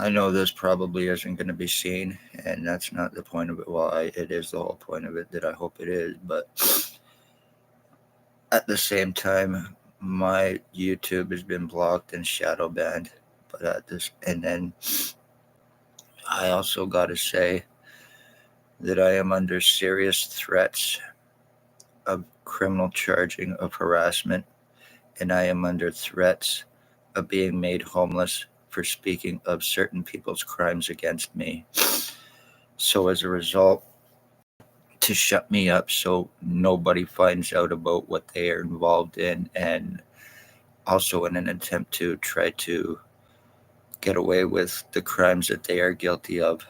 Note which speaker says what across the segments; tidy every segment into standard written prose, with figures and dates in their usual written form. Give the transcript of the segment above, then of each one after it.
Speaker 1: I know this probably isn't going to be seen, and that's not the point of it. Well, it is the whole point of it that I hope it is, but at the same time, my YouTube has been blocked and shadow banned. But and then I also got to say that I am under serious threats of criminal charging of harassment, and I am under threats of being made homeless for speaking of certain people's crimes against me. So as a result, to shut me up so nobody finds out about what they are involved in, and also in an attempt to try to get away with the crimes that they are guilty of.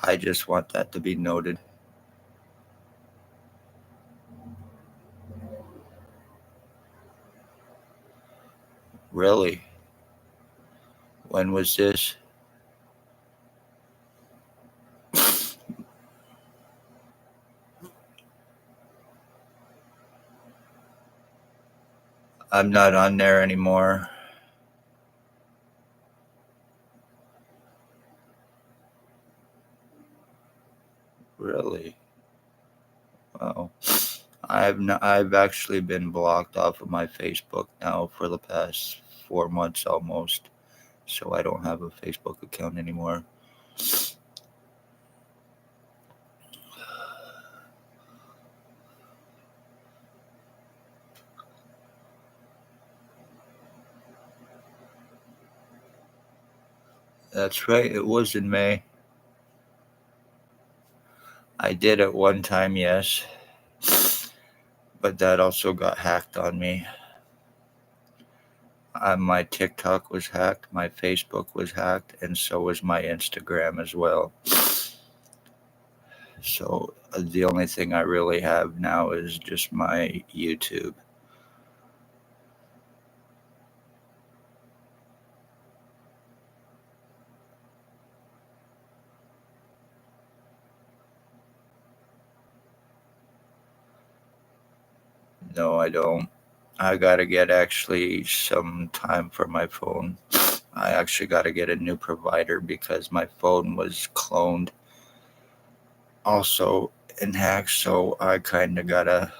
Speaker 1: I just want that to be noted. Really? When was this? I'm not on there anymore. Really? Wow. I've actually been blocked off of my Facebook now for the past 4 months almost. So I don't have a Facebook account anymore. That's right, it was in May. I did at one time, yes. But that also got hacked on me. My TikTok was hacked, my Facebook was hacked, and so was my Instagram as well. So the only thing I really have now is just my YouTube. No, I don't. I gotta get actually some time for my phone. I actually gotta get a new provider because my phone was cloned also and hacked. So I kind of gotta.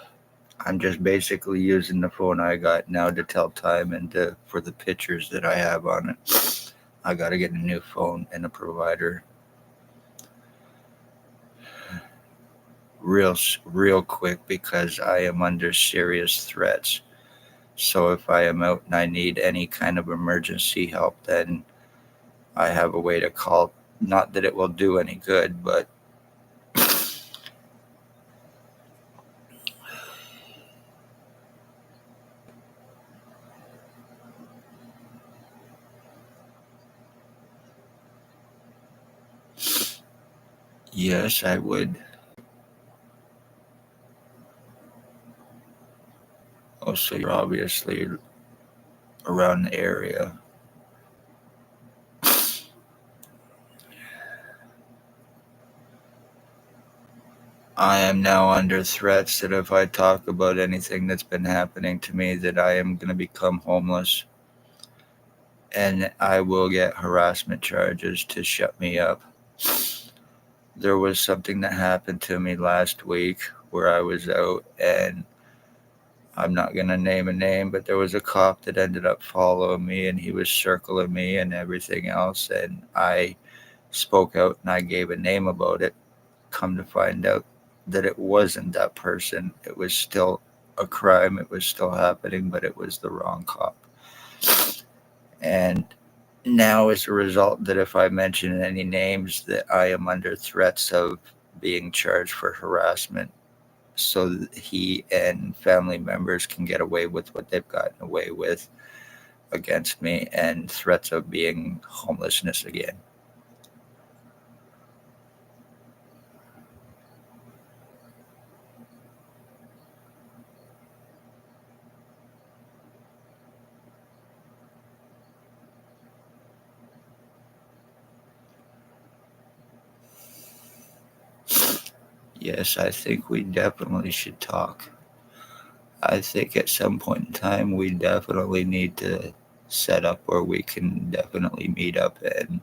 Speaker 1: I'm just basically using the phone I got now to tell time and for the pictures that I have on it. I gotta get a new phone and a provider real quick because I am under serious threats. So if I am out and I need any kind of emergency help, then I have a way to call. Not that it will do any good, but yes, I would. Also, you're obviously around the area. I am now under threats that if I talk about anything that's been happening to me, that I am going to become homeless and I will get harassment charges to shut me up. There was something that happened to me last week where I was out, and I'm not going to name a name, but there was a cop that ended up following me and he was circling me and everything else. And I spoke out and I gave a name about it. Come to find out that it wasn't that person. It was still a crime. It was still happening, but it was the wrong cop. And now, as a result, that if I mention any names, that I am under threats of being charged for harassment, so that he and family members can get away with what they've gotten away with against me, and threats of being homelessness again. Yes, I think we definitely should talk. I think at some point in time we definitely need to set up where we can definitely meet up, and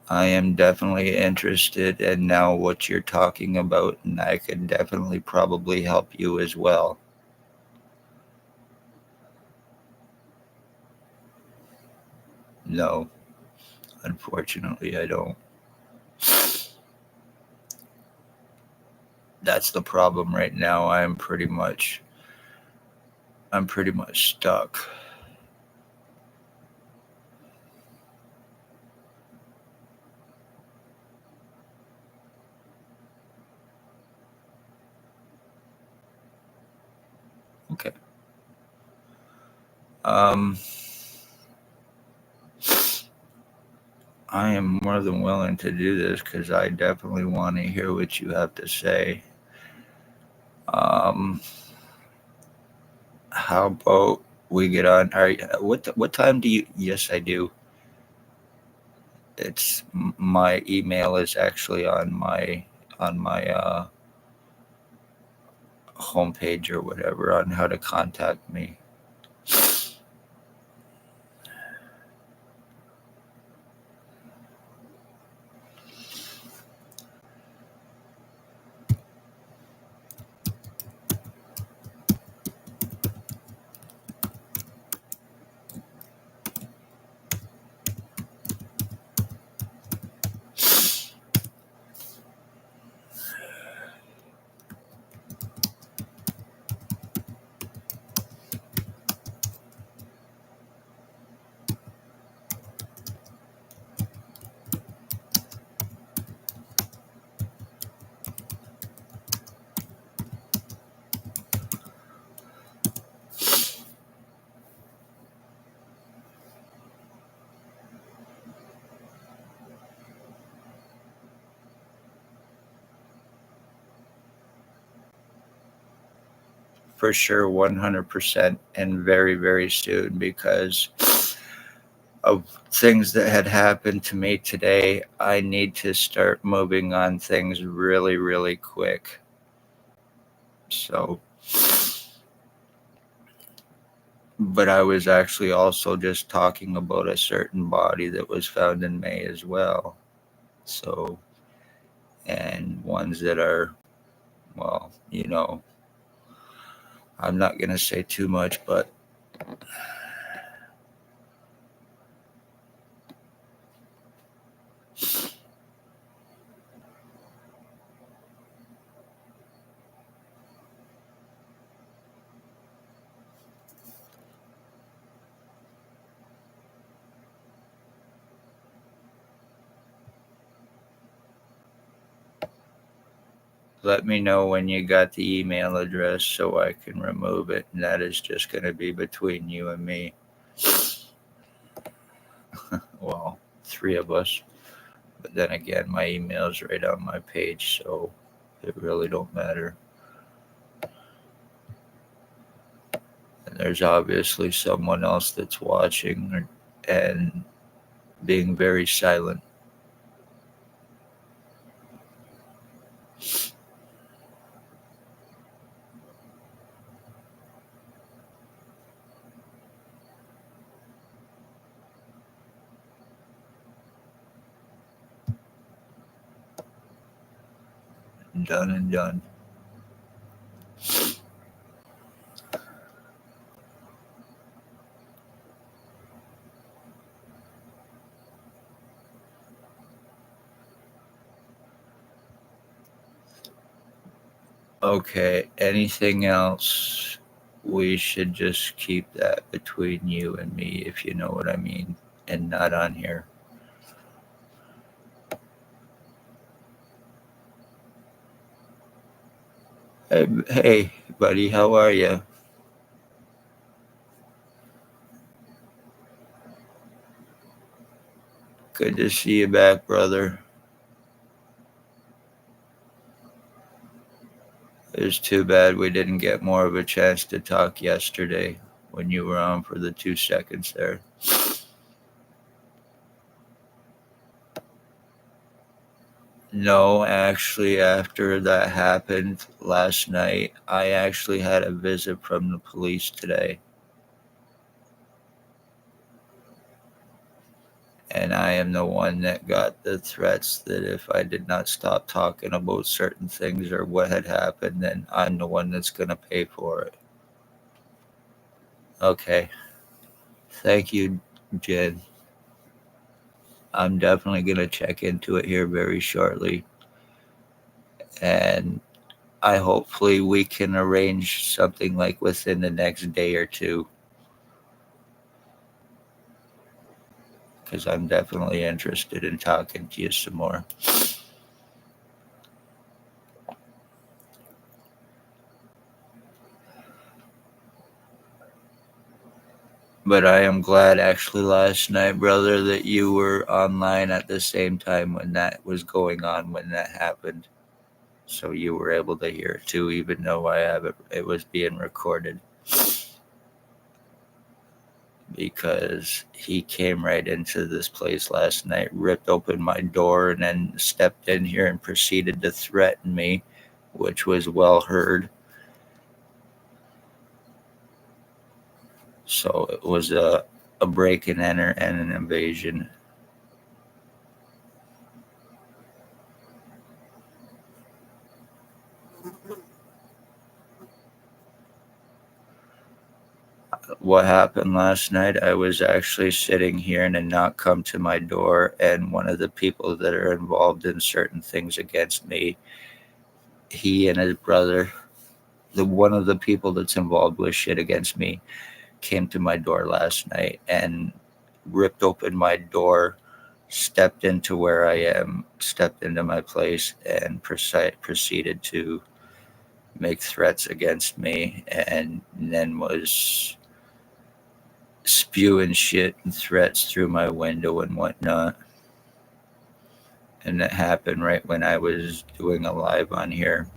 Speaker 1: I am definitely interested in now what you're talking about, and I could definitely probably help you as well. No, unfortunately, I don't. That's the problem right now. I'm pretty much stuck. Okay. Um, I am more than willing to do this because I definitely want to hear what you have to say. Um, how about we get on? What time do you? Yes, I do. It's my email is actually on my homepage or whatever on how to contact me. For sure, 100%, and very, very soon because of things that had happened to me today. I need to start moving on things really, really quick. So, but I was actually also just talking about a certain body that was found in May as well. So, and ones that are, well, I'm not going to say too much, but let me know when you got the email address so I can remove it. And that is just going to be between you and me. Well, three of us. But then again, my email's right on my page, so it really don't matter. And there's obviously someone else that's watching and being very silent. Done and done. Okay, anything else? We should just keep that between you and me, if you know what I mean, and not on here. Hey, buddy, how are you? Good to see you back, brother. It's too bad we didn't get more of a chance to talk yesterday when you were on for the 2 seconds there. No, actually, after that happened last night, I actually had a visit from the police today. And I am the one that got the threats that if I did not stop talking about certain things or what had happened, then I'm the one that's going to pay for it. Okay. Thank you, Jen. I'm definitely going to check into it here very shortly. And I hopefully we can arrange something like within the next day or two. Because I'm definitely interested in talking to you some more. But I am glad actually last night, brother, that you were online at the same time when that was going on, when that happened. So you were able to hear it too, even though it was being recorded. Because he came right into this place last night, ripped open my door, and then stepped in here and proceeded to threaten me, which was well heard. So it was a break and enter and an invasion. What happened last night, I was actually sitting here and a knock come to my door, and one of the people that are involved in certain things against me, he and his brother, one of the people that's involved with shit against me, came to my door last night and ripped open my door, stepped into where I am, stepped into my place, and proceeded to make threats against me, and then was spewing shit and threats through my window and whatnot. And that happened right when I was doing a live on here.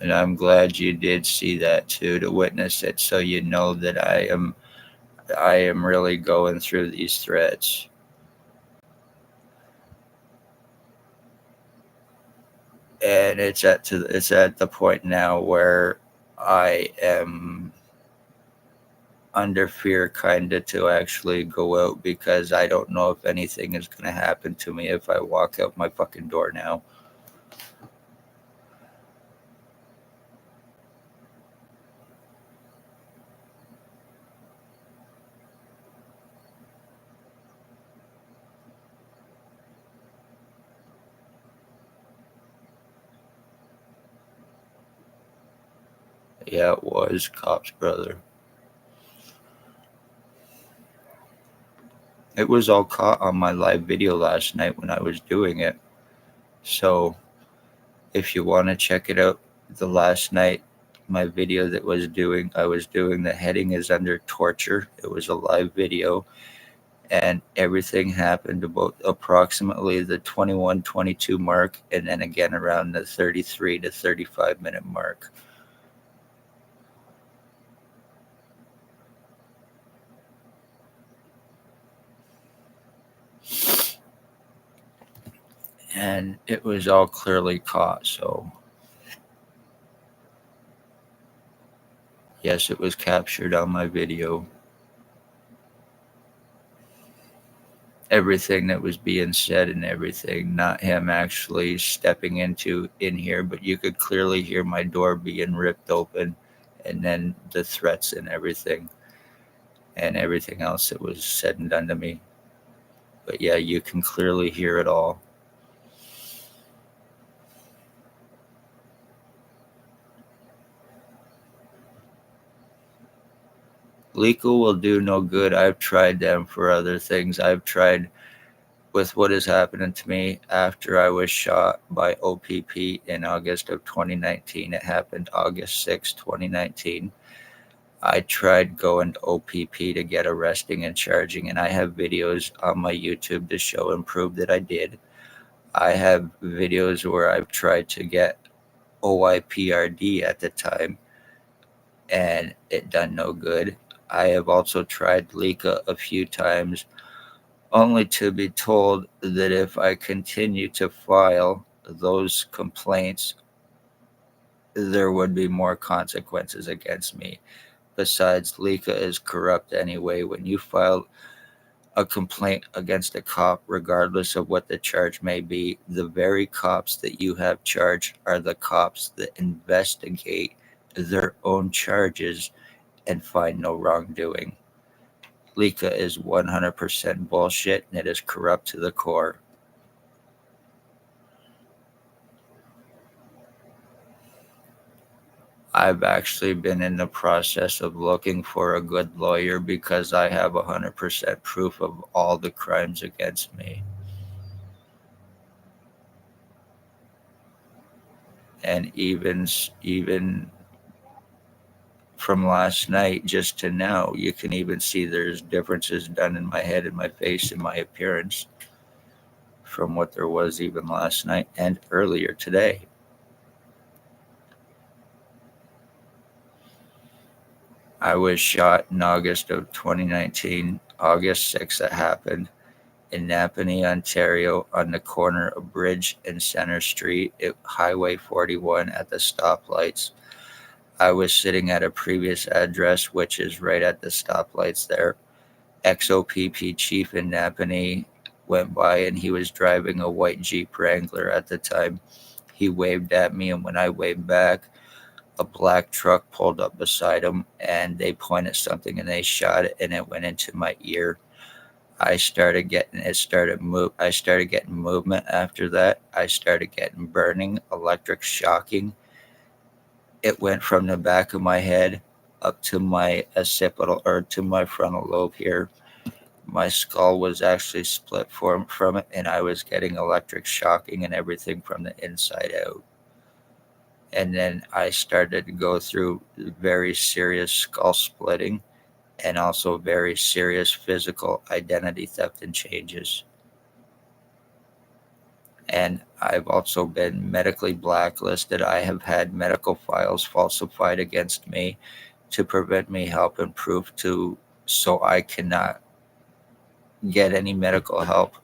Speaker 1: And I'm glad you did see that too, to witness it, so you know that I am really going through these threats. And it's at the point now where I am under fear kind of to actually go out, because I don't know if anything is going to happen to me if I walk out my fucking door now. Yeah, it was cops, brother. It was all caught on my live video last night when I was doing it. So if you want to check it out, the last night, my video that I was doing, the heading is under torture. It was a live video, and everything happened about approximately the 21-22 mark, and then again around the 33 to 35 minute mark. And it was all clearly caught. So yes, it was captured on my video. Everything that was being said and everything, not him actually stepping in here, but you could clearly hear my door being ripped open, and then the threats and everything else that was said and done to me. But yeah, you can clearly hear it all. Legal will do no good. I've tried them for other things. I've tried with what is happening to me after I was shot by OPP in August of 2019. It happened August 6, 2019. I tried going to OPP to get arresting and charging, and I have videos on my YouTube to show and prove that I did. I have videos where I've tried to get OIPRD at the time, and it done no good. I have also tried Lika a few times, only to be told that if I continue to file those complaints, there would be more consequences against me. Besides, Lika is corrupt anyway. When you file a complaint against a cop, regardless of what the charge may be, the very cops that you have charged are the cops that investigate their own charges and find no wrongdoing. Lika is 100% bullshit and it is corrupt to the core. I've actually been in the process of looking for a good lawyer because I have 100% proof of all the crimes against me. And even from last night just to now, you can even see there's differences done in my head and my face and my appearance from what there was even last night and earlier today. I was shot in August of 2019, August 6th it happened, in Napanee, Ontario, on the corner of Bridge and Center Street at Highway 41 at the stoplights. I was sitting at a previous address, which is right at the stoplights there. XOPP chief in Napanee went by and he was driving a white Jeep Wrangler at the time. He waved at me, and when I waved back, a black truck pulled up beside him and they pointed something and they shot it and it went into my ear. I started getting movement after that. I started getting burning, electric shocking. It went from the back of my head up to my occipital, or to my frontal lobe here. My skull was actually split from it, and I was getting electric shocking and everything from the inside out. And then I started to go through very serious skull splitting and also very serious physical identity theft and changes. And I've also been medically blacklisted. I have had medical files falsified against me to prevent me help and proof to so I cannot get any medical help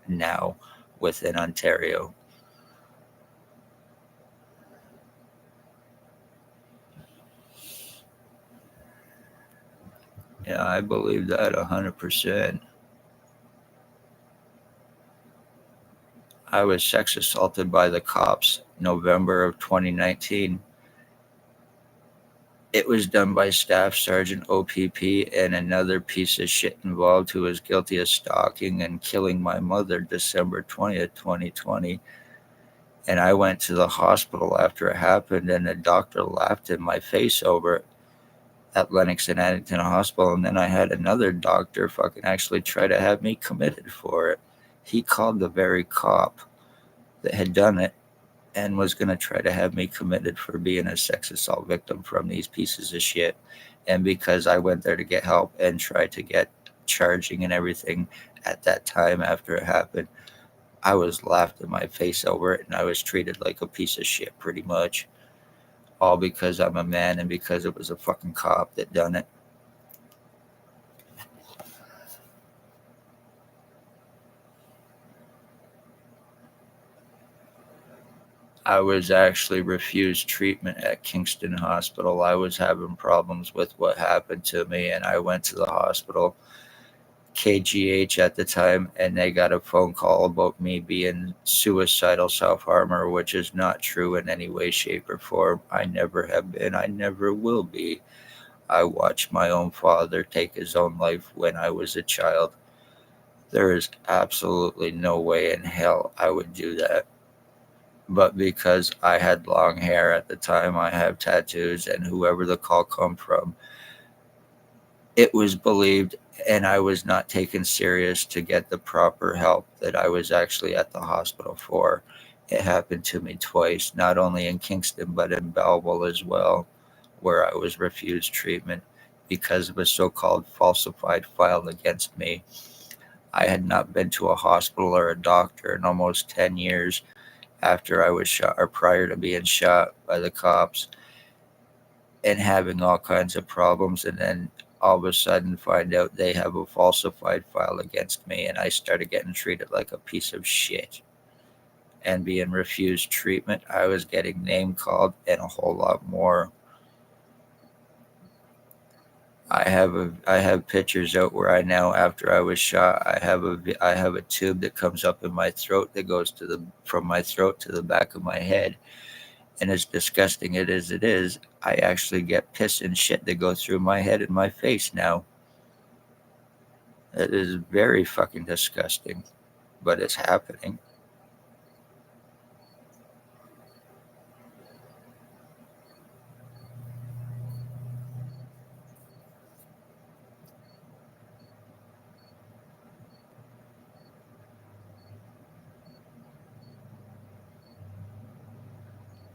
Speaker 1: now within Ontario. Yeah, I believe that 100%. I was sex assaulted by the cops November of 2019. It was done by Staff Sergeant OPP and another piece of shit involved who was guilty of stalking and killing my mother December 20th, 2020. And I went to the hospital after it happened, and the doctor laughed in my face over it at Lennox and Addington Hospital. And then I had another doctor fucking actually try to have me committed for it. He called the very cop that had done it and was going to try to have me committed for being a sex assault victim from these pieces of shit. And because I went there to get help and try to get charging and everything at that time after it happened, I was laughed in my face over it and I was treated like a piece of shit pretty much. All because I'm a man and because it was a fucking cop that done it. I was actually refused treatment at Kingston Hospital. I was having problems with what happened to me, and I went to the hospital, KGH at the time, and they got a phone call about me being suicidal self-harmer, which is not true in any way, shape, or form. I never have been. I never will be. I watched my own father take his own life when I was a child. There is absolutely no way in hell I would do that. But because I had long hair at the time, I have tattoos, and whoever the call come from, it was believed, and I was not taken serious to get the proper help that I was actually at the hospital for. It happened to me twice, not only in Kingston, but in Belleville as well, where I was refused treatment because of a so-called falsified file against me. I had not been to a hospital or a doctor in almost 10 years after I was shot, or prior to being shot by the cops and having all kinds of problems. And then all of a sudden find out they have a falsified file against me, and I started getting treated like a piece of shit and being refused treatment. I was getting name called and a whole lot more. I have pictures out where I now, after I was shot, I have a tube that comes up in my throat that goes from my throat to the back of my head. And as disgusting as it is, I actually get piss and shit that go through my head and my face now. It is very fucking disgusting, but it's happening.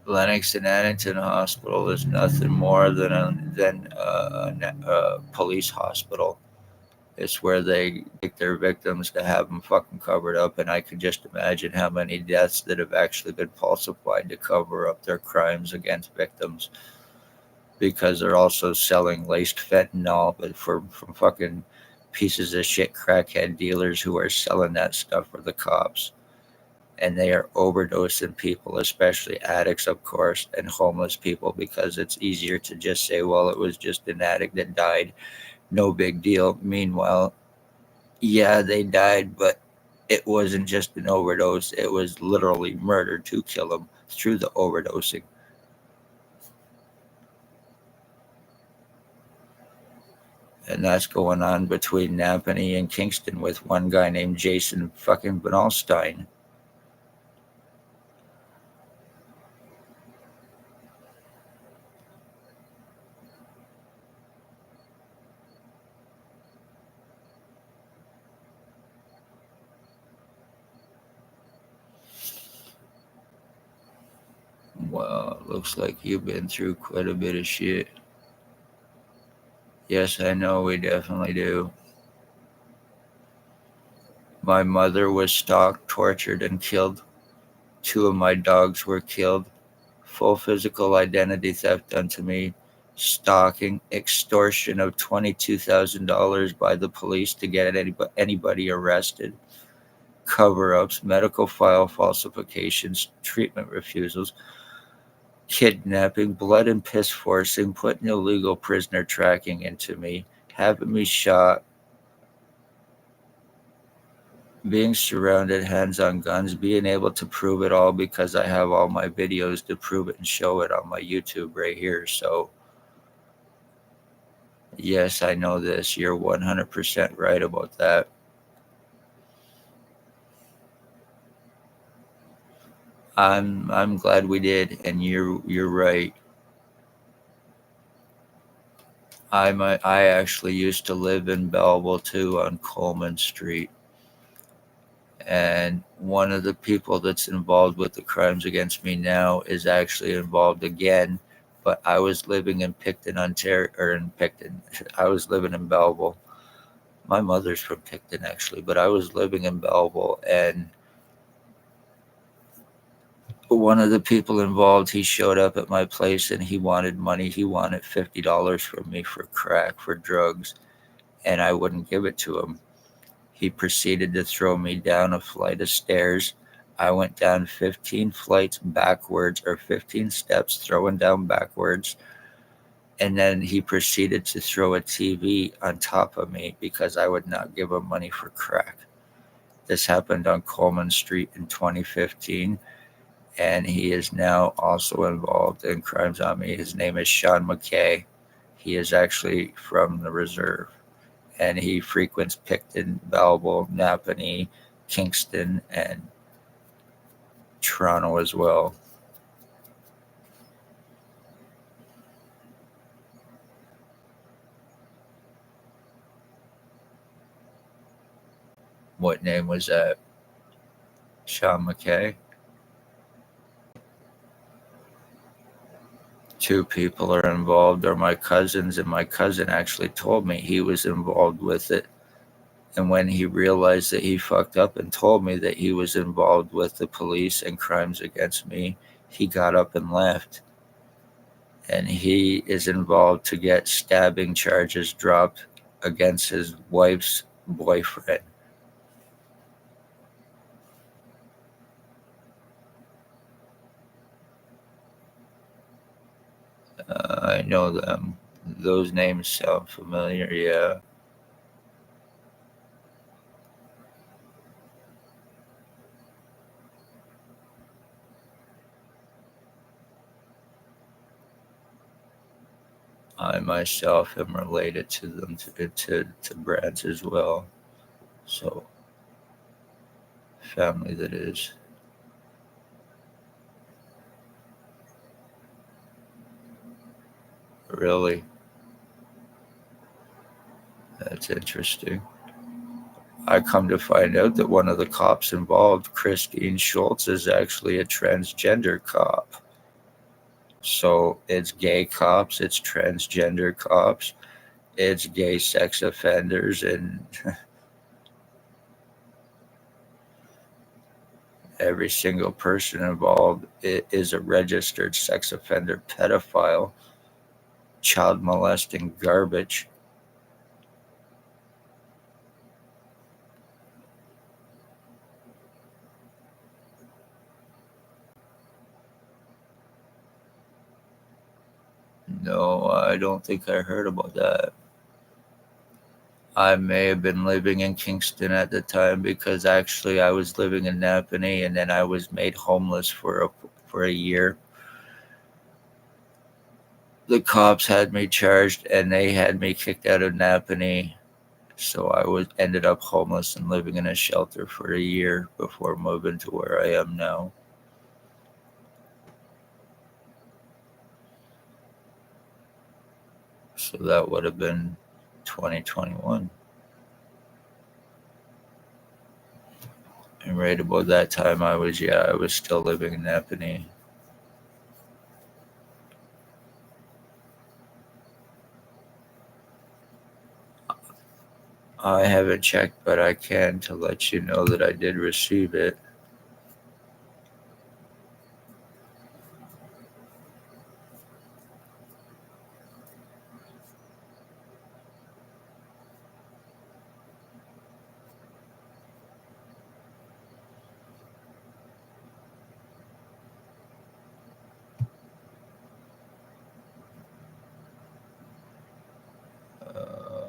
Speaker 1: Lennox and Addington Hospital is nothing more than a police hospital. It's where they take their victims to have them fucking covered up, and I can just imagine how many deaths that have actually been falsified to cover up their crimes against victims, because they're also selling laced fentanyl, but from fucking pieces of shit crackhead dealers who are selling that stuff for the cops. And they are overdosing people, especially addicts, of course, and homeless people, because it's easier to just say, well, it was just an addict that died. No big deal. Meanwhile, yeah, they died, but it wasn't just an overdose. It was literally murder to kill them through the overdosing. And that's going on between Napanee and Kingston with one guy named Jason fucking Benalstein. Well, it looks like you've been through quite a bit of shit. Yes, I know, we definitely do. My mother was stalked, tortured, and killed. 2 of my dogs were killed. Full physical identity theft done to me. Stalking, extortion of $22,000 by the police to get anybody arrested. Cover-ups, medical file falsifications, treatment refusals, kidnapping, blood and piss forcing, putting illegal prisoner tracking into me, having me shot, being surrounded, hands on guns, being able to prove it all because I have all my videos to prove it and show it on my YouTube right here. So, yes, I know this. You're 100% right about that. I'm glad we did, and you're right. I actually used to live in Belleville too, on Coleman Street. And one of the people that's involved with the crimes against me now is actually involved again. But I was living in Picton, Ontario, or in Picton. I was living in Belleville. My mother's from Picton, actually, but I was living in Belleville, and one of the people involved, he showed up at my place and he wanted money. He wanted $50 from me for crack, for drugs, and I wouldn't give it to him. He proceeded to throw me down a flight of stairs. I went down 15 flights backwards, or 15 steps, throwing down backwards. And then he proceeded to throw a TV on top of me because I would not give him money for crack. This happened on Coleman Street in 2015. And he is now also involved in crimes on me. His name is Sean McKay. He is actually from the reserve, and he frequents Picton, Belleville, Napanee, Kingston, and Toronto as well. What name was that? Sean McKay? 2 people are involved, are my cousins, and my cousin actually told me he was involved with it. And when he realized that he fucked up and told me that he was involved with the police and crimes against me, he got up and left. and he is involved to get stabbing charges dropped against his wife's boyfriend. I know them. Those names sound familiar, yeah. I myself am related to them, to Brands as well. So, family that is. Really? That's interesting. I come to find out that one of the cops involved, Christine Schultz, is actually a transgender cop. So it's gay cops, it's transgender cops, it's gay sex offenders, and every single person involved is a registered sex offender, pedophile, child molesting garbage. No, I don't think I heard about that. I may have been living in Kingston at the time because actually I was living in Napanee and then I was made homeless for a year. The cops had me charged and they had me kicked out of Napanee. So I was ended up homeless and living in a shelter for a year before moving to where I am now. So that would have been 2021. And right about that time I was still living in Napanee. I haven't checked, but I can to let you know that I did receive it. Um,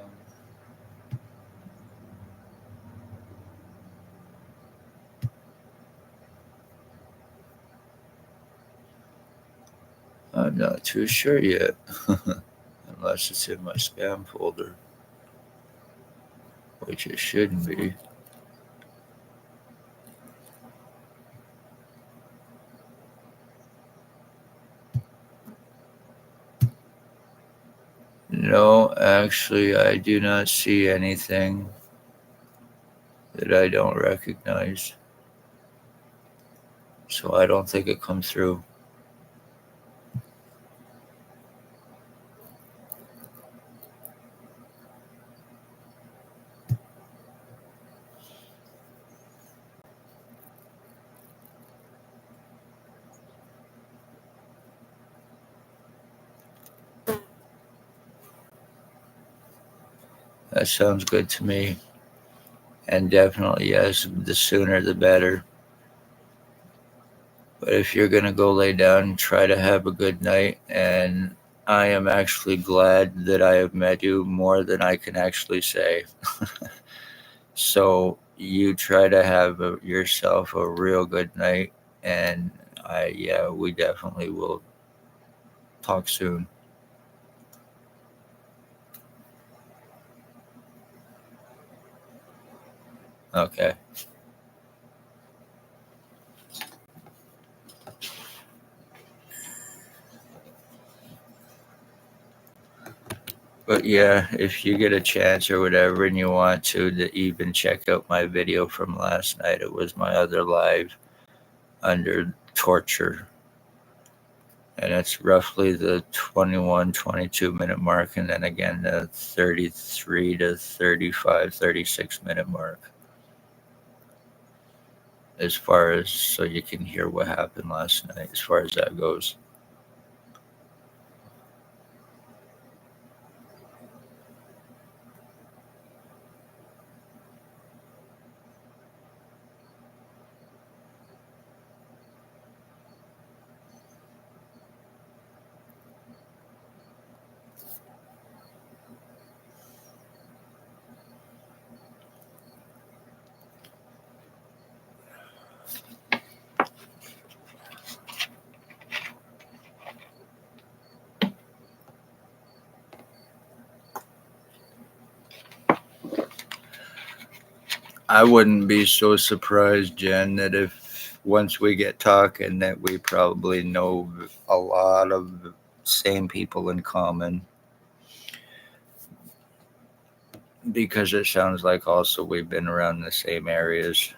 Speaker 1: I'm not too sure yet, unless it's in my spam folder, which it shouldn't be. No, actually, I do not see anything that I don't recognize. So I don't think it comes through. That sounds good to me. And definitely, yes, the sooner the better. But if you're going to go lay down, try to have a good night. And I am actually glad that I have met you more than I can actually say. So you try to have yourself a real good night. And yeah, we definitely will talk soon. Okay. But yeah, if you get a chance or whatever and you want to even check out my video from last night, it was my other live under torture. And it's roughly the 21, 22 minute mark. And then again, the 33 to 35, 36 minute mark. As far as so you can hear what happened last night, as far as that goes. I wouldn't be so surprised, Jen, that if once we get talking, that we probably know a lot of same people in common, because it sounds like also we've been around the same areas.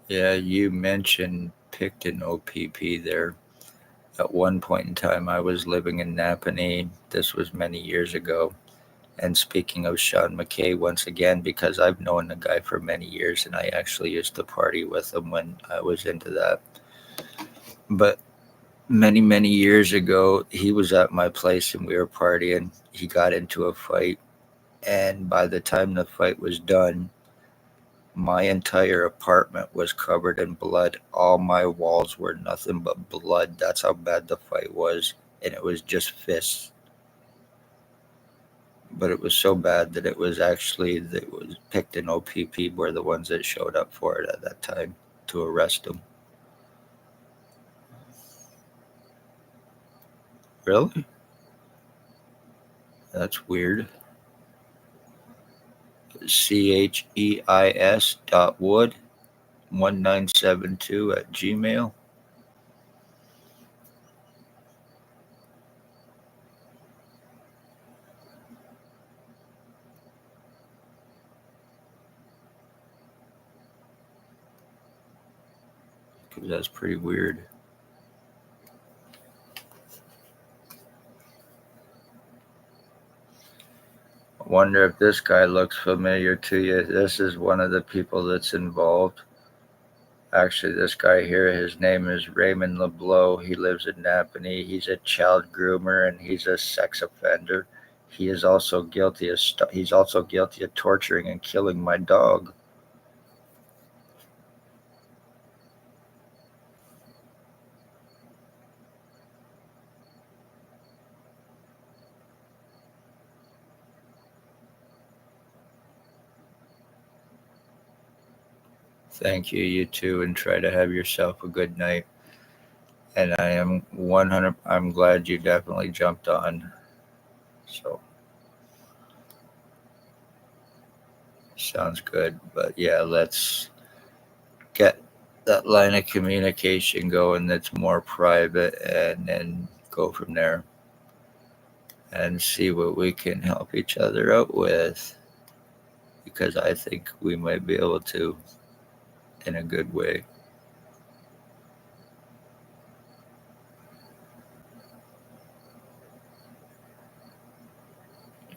Speaker 1: Yeah, you mentioned Picton OPP there. At one point in time, I was living in Napanee. This was many years ago. And speaking of Sean McKay, once again, because I've known the guy for many years and I actually used to party with him when I was into that. But many, many years ago, he was at my place and we were partying. He got into a fight. And by the time the fight was done, my entire apartment was covered in blood. All my walls were nothing but blood. That's how bad the fight was. And it was just fists. But it was so bad that it was actually that it was Picton OPP were the ones that showed up for it at that time to arrest him. Really? That's weird. CHEIS.wood1972 @gmail. Because that's pretty weird. I wonder if this guy looks familiar to you. This is one of the people that's involved. Actually, this guy here, his name is Raymond LeBlanc. He lives in Napanee. He's a child groomer and he's a sex offender. He's also guilty of torturing and killing my dog. Thank you, you too, and try to have yourself a good night. And I am 100. I'm glad you definitely jumped on. So sounds good. But yeah, let's get that line of communication going that's more private and then go from there and see what we can help each other out with, because I think we might be able to in a good way.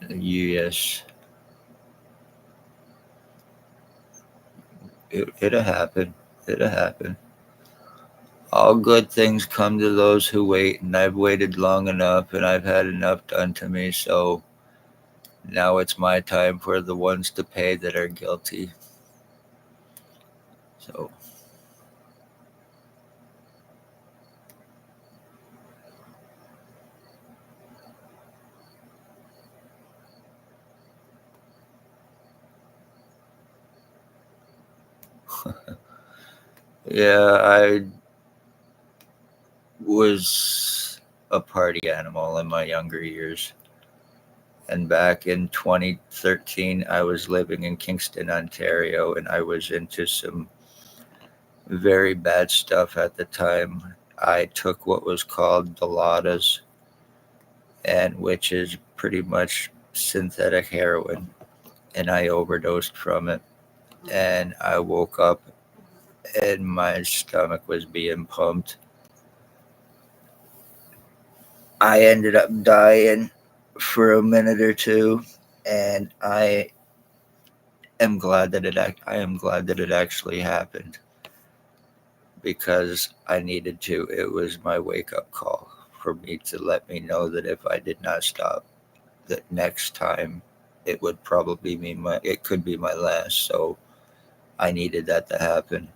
Speaker 1: Yes, it'll happen. It'll happen. All good things come to those who wait, and I've waited long enough and I've had enough done to me, so now it's my time for the ones to pay that are guilty. So, yeah, I was a party animal in my younger years. And back in 2013, I was living in Kingston, Ontario, and I was into some very bad stuff at the time. I took what was called Dilaudid, and which is pretty much synthetic heroin, and I overdosed from it. And I woke up and my stomach was being pumped. I ended up dying for a minute or two, and I am glad that it actually happened, because I needed to. It was my wake up call for me to let me know that if I did not stop, that next time it would probably be it could be my last. So I needed that to happen.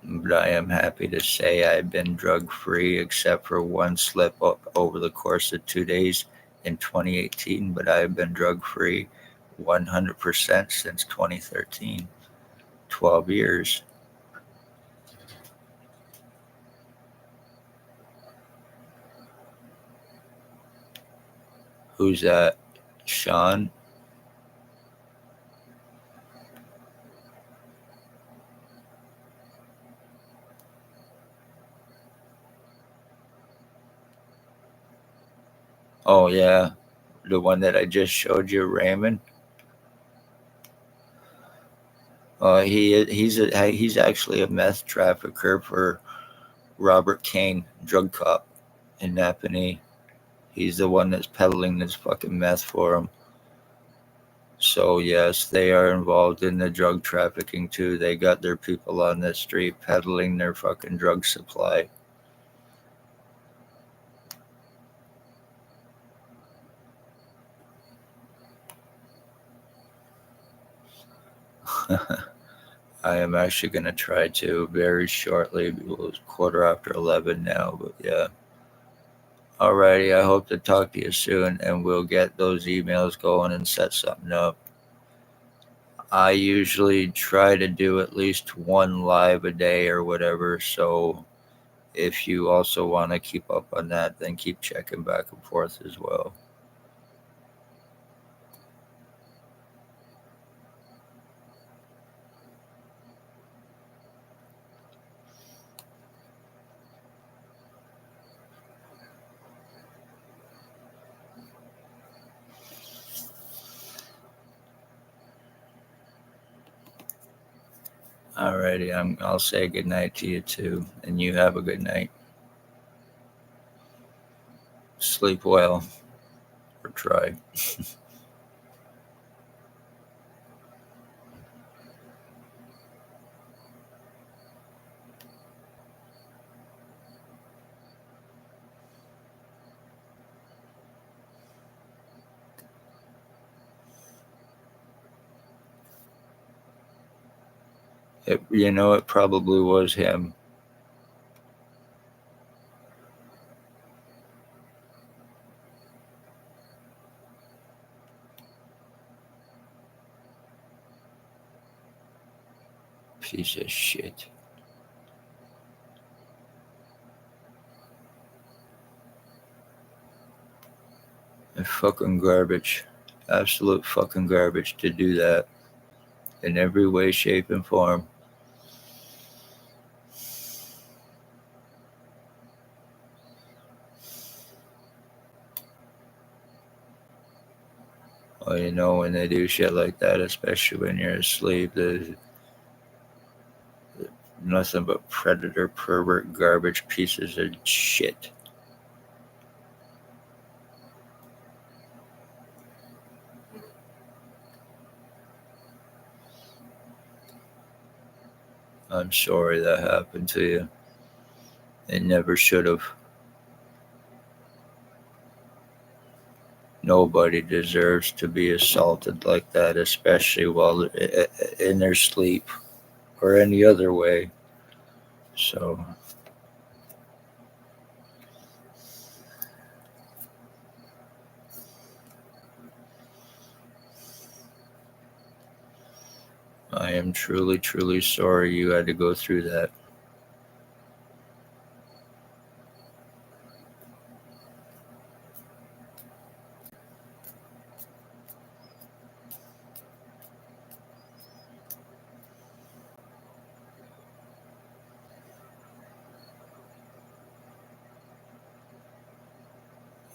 Speaker 1: but I am happy to say I've been drug-free except for one slip-up over the course of 2 days in 2018, but I've been drug-free 100% since 2013, 12 years. Who's that? Sean? Oh, yeah. The one that I just showed you, Raymond. He's actually a meth trafficker for Robert Kane, drug cop in Napanee. He's the one that's peddling this fucking meth for him. So yes, they are involved in the drug trafficking too. They got their people on the street peddling their fucking drug supply. I am actually going to try to very shortly. It's 11:15 now, but yeah. Alrighty, I hope to talk to you soon, and we'll get those emails going and set something up. I usually try to do at least one live a day or whatever, so if you also want to keep up on that, then keep checking back and forth as well. Alrighty, I'll say good night to you too, and you have a good night. Sleep well, or try. It probably was him. Piece of shit. And fucking garbage. Absolute fucking garbage to do that in every way, shape, and form. Well, when they do shit like that, especially when you're asleep, there's nothing but predator, pervert, garbage pieces of shit. I'm sorry that happened to you. It never should have. Nobody deserves to be assaulted like that, especially while in their sleep or any other way. So, I am truly, truly sorry you had to go through that.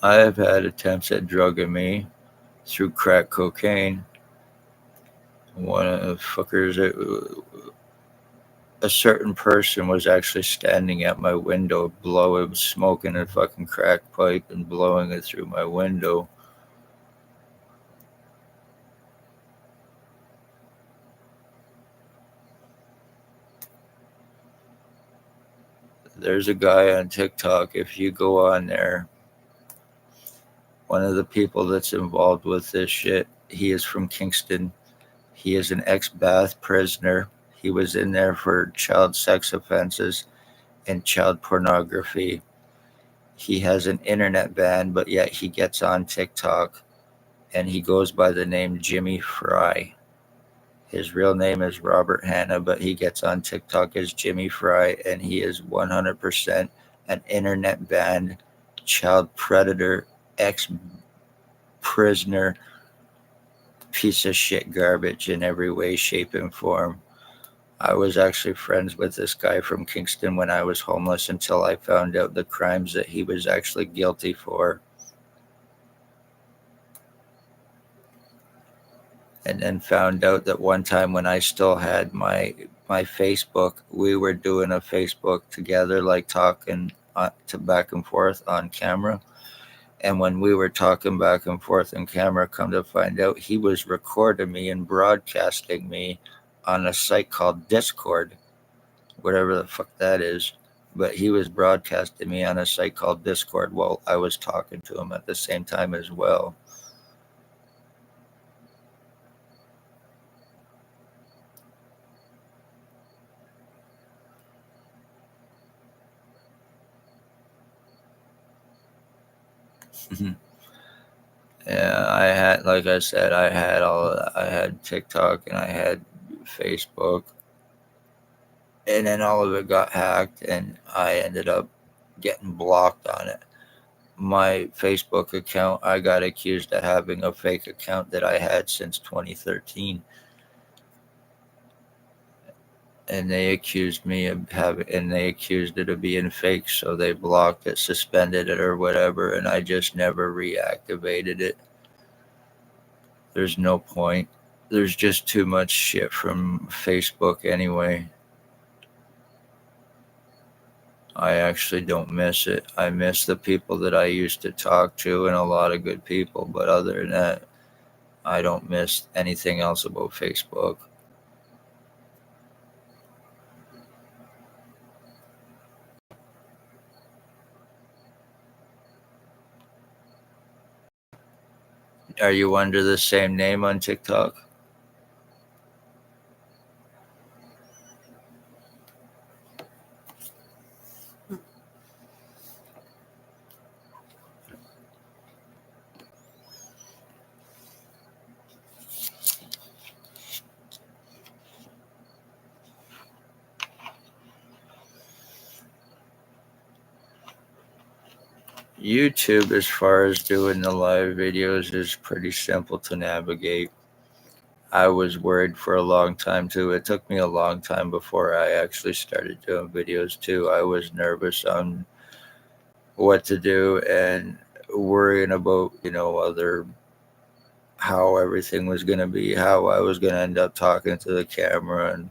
Speaker 1: I have had attempts at drugging me through crack cocaine. One of the fuckers, a certain person was actually standing at my window, smoking a fucking crack pipe and blowing it through my window. There's a guy on TikTok, if you go on there, one of the people that's involved with this shit, he is from Kingston. He is an ex-Bath prisoner. He was in there for child sex offenses and child pornography. He has an internet ban, but yet he gets on TikTok and he goes by the name Jimmy Fry. His real name is Robert Hanna, but he gets on TikTok as Jimmy Fry, and he is 100% an internet banned child predator, ex prisoner, piece of shit garbage in every way, shape, and form. I was actually friends with this guy from Kingston when I was homeless until I found out the crimes that he was actually guilty for. And then found out that one time when I still had my Facebook, we were doing a Facebook together, like talking to back and forth on camera. And when we were talking back and forth on camera, come to find out he was recording me and broadcasting me on a site called Discord, whatever the fuck that is. But he was broadcasting me on a site called Discord while I was talking to him at the same time as well. Yeah, I had, like I said, I had all of that. I had TikTok and I had Facebook, and then all of it got hacked, and I ended up getting blocked on it. My Facebook account, I got accused of having a fake account that I had since 2013, and they accused me of having, and they accused it of being fake, so they blocked it, suspended it, or whatever, and I just never reactivated it. There's no point. There's just too much shit from Facebook anyway. I actually don't miss it. I miss the people that I used to talk to and a lot of good people, but other than that, I don't miss anything else about Facebook. Are you under the same name on TikTok? YouTube, as far as doing the live videos, is pretty simple to navigate. I was worried for a long time too. It took me a long time before I actually started doing videos too. I was nervous on what to do and worrying about, other, how everything was going to be, how I was going to end up talking to the camera, and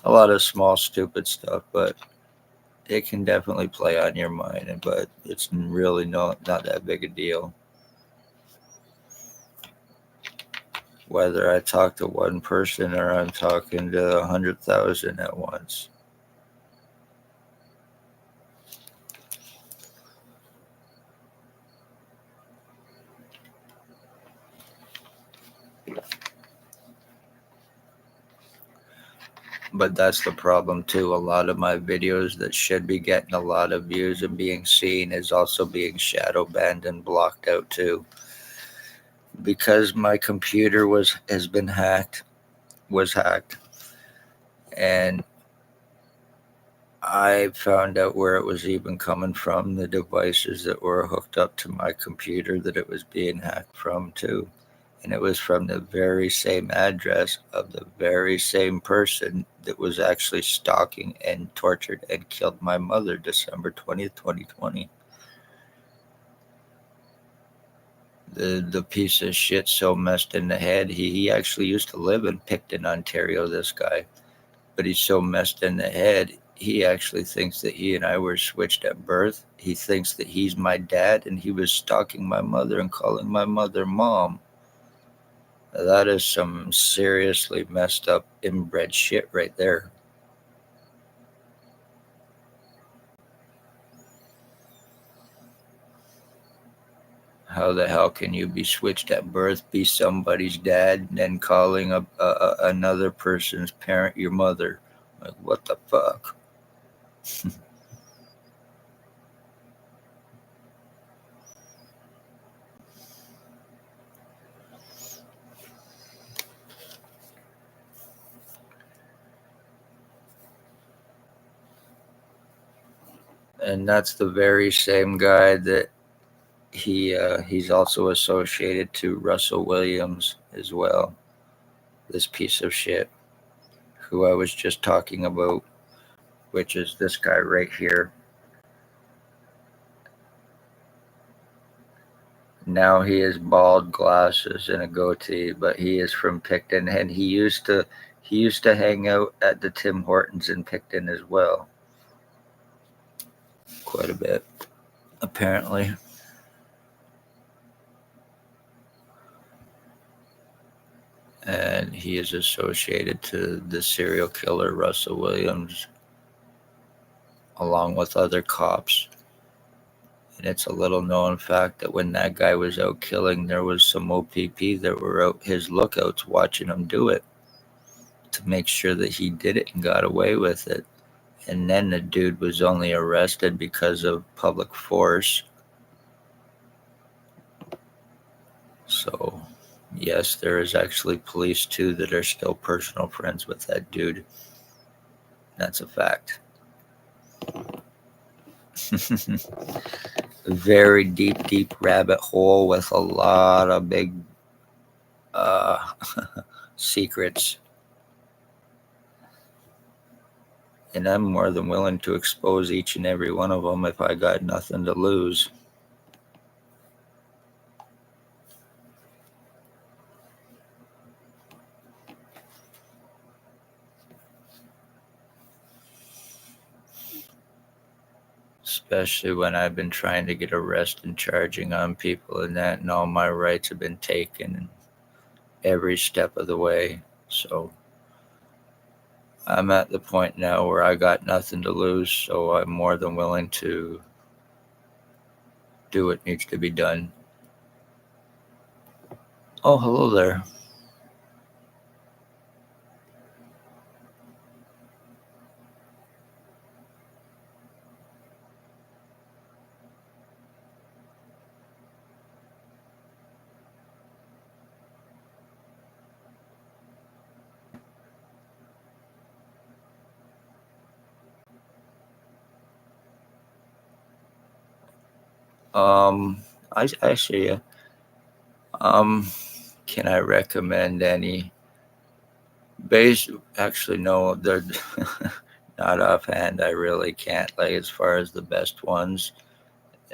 Speaker 1: a lot of small, stupid stuff. But it can definitely play on your mind, but it's really not that big a deal. Whether I talk to one person or I'm talking to 100,000 at once. But that's the problem too. A lot of my videos that should be getting a lot of views and being seen is also being shadow banned and blocked out too. Because my computer was hacked, and I found out where it was even coming from, the devices that were hooked up to my computer that it was being hacked from too. And it was from the very same address of the very same person that was actually stalking and tortured and killed my mother December 20th, 2020. The piece of shit so messed in the head. He actually used to live in Picton, Ontario, this guy. But he's so messed in the head, he actually thinks that he and I were switched at birth. He thinks that he's my dad and he was stalking my mother and calling my mother mom. That is some seriously messed up inbred shit right there. How the hell can you be switched at birth, be somebody's dad, and then calling another person's parent your mother? Like, what the fuck? And that's the very same guy that he's also associated to Russell Williams as well. This piece of shit, who I was just talking about, which is this guy right here. Now he has bald glasses and a goatee, but he is from Picton, and he used to hang out at the Tim Hortons in Picton as well, quite a bit, apparently. And he is associated to the serial killer Russell Williams, along with other cops. And it's a little known fact that when that guy was out killing, there was some OPP that were out his lookouts watching him do it to make sure that he did it and got away with it. And then the dude was only arrested because of public force. So, yes, there is actually police too that are still personal friends with that dude. That's a fact. A very deep rabbit hole with a lot of big secrets. And I'm more than willing to expose each and every one of them if I got nothing to lose. Especially when I've been trying to get arrested and charging on people and that, and all my rights have been taken every step of the way. So I'm at the point now where I got nothing to lose, so I'm more than willing to do what needs to be done. Oh, hello there. I see you. Can I recommend any? Actually, no, they're not offhand. I really can't. Like, as far as the best ones,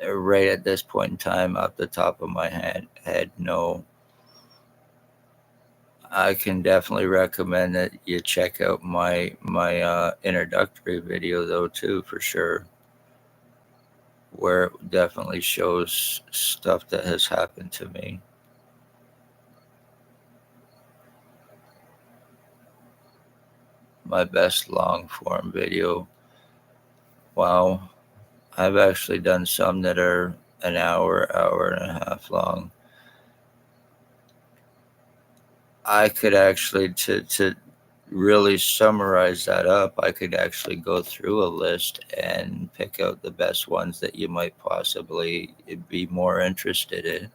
Speaker 1: right at this point in time, off the top of my head, no. I can definitely recommend that you check out my introductory video though too, for sure, where it definitely shows stuff that has happened to me. My best long form video. Wow. I've actually done some that are an hour and a half long. I could actually to really summarize that up, I could actually go through a list and pick out the best ones that you might possibly be more interested in.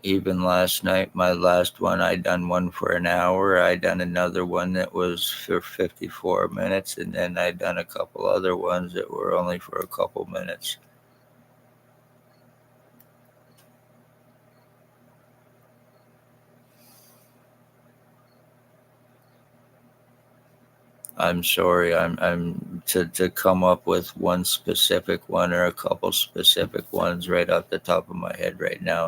Speaker 1: Even last night, my last one, I done one for an hour. I done another one that was for 54 minutes, and then I done a couple other ones that were only for a couple minutes. I'm sorry. I'm to come up with one specific one or a couple specific ones right off the top of my head right now.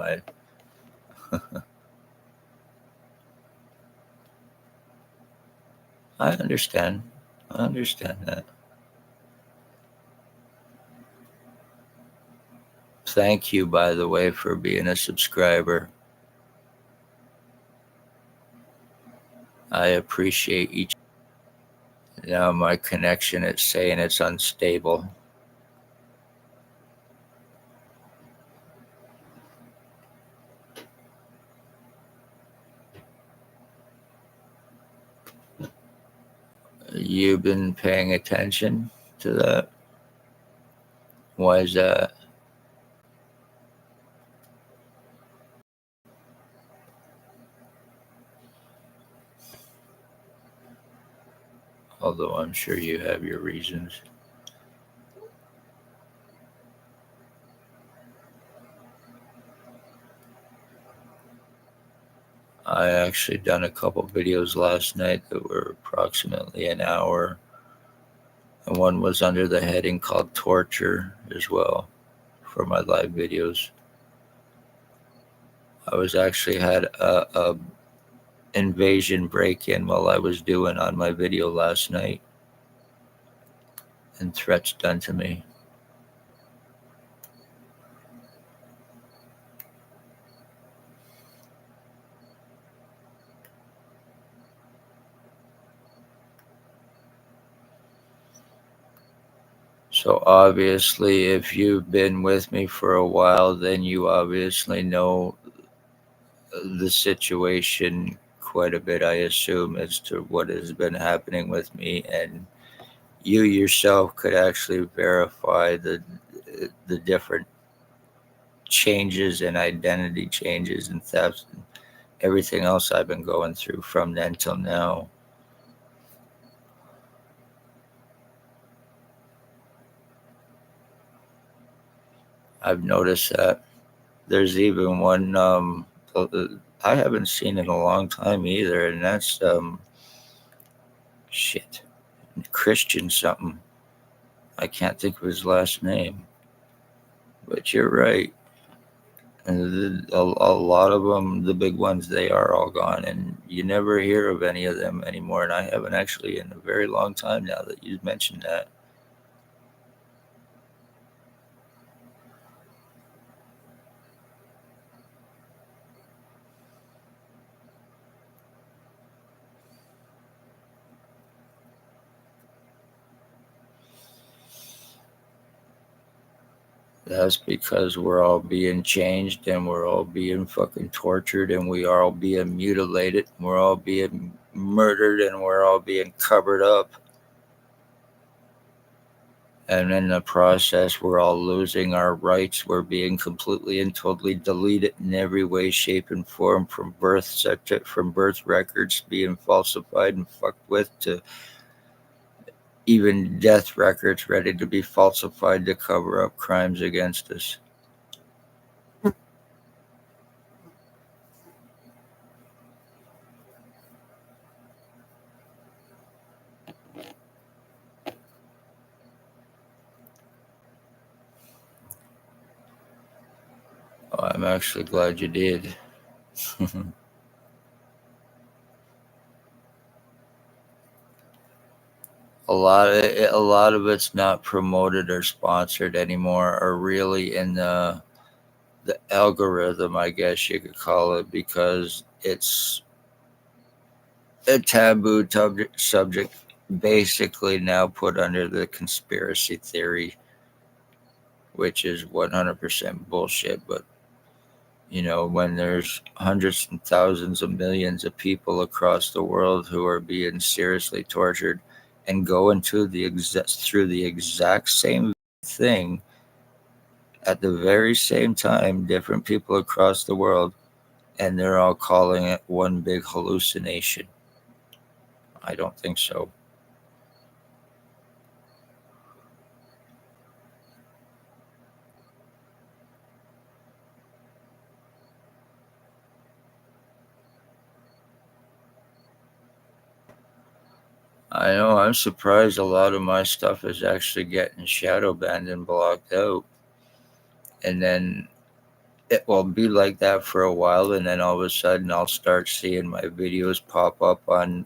Speaker 1: I understand. I understand that. Thank you, by the way, for being a subscriber. I appreciate each. Now my connection is saying it's unstable. You've been paying attention to that? Why is that? Although I'm sure you have your reasons. I actually done a couple videos last night that were approximately an hour, and one was under the heading called torture as well for my live videos. I was actually had a invasion break-in while I was doing on my video last night, and threats done to me. So obviously, if you've been with me for a while, then you obviously know the situation quite a bit, I assume, as to what has been happening with me, and you yourself could actually verify the different changes and identity changes and thefts and everything else I've been going through from then till now. I've noticed that. There's even one I haven't seen in a long time either, and that's shit, Christian something. I can't think of his last name, but you're right. And a lot of them, the big ones, they are all gone, and you never hear of any of them anymore. And I haven't actually in a very long time now that you mentioned that. That's because we're all being changed and we're all being fucking tortured and we are all being mutilated. And we're all being murdered and we're all being covered up. And in the process, we're all losing our rights. We're being completely and totally deleted in every way, shape, and form, from from birth records being falsified and fucked with, to even death records ready to be falsified to cover up crimes against us. Oh, I'm actually glad you did. A lot of it's not promoted or sponsored anymore, or really in the algorithm, I guess you could call it, because it's a taboo subject, basically now put under the conspiracy theory, which is 100% bullshit. But when there's hundreds and thousands of millions of people across the world who are being seriously tortured and going through the exact same thing at the very same time, different people across the world, and they're all calling it one big hallucination. I don't think so. I know, I'm surprised a lot of my stuff is actually getting shadow banned and blocked out. And then it will be like that for a while, and then all of a sudden I'll start seeing my videos pop up on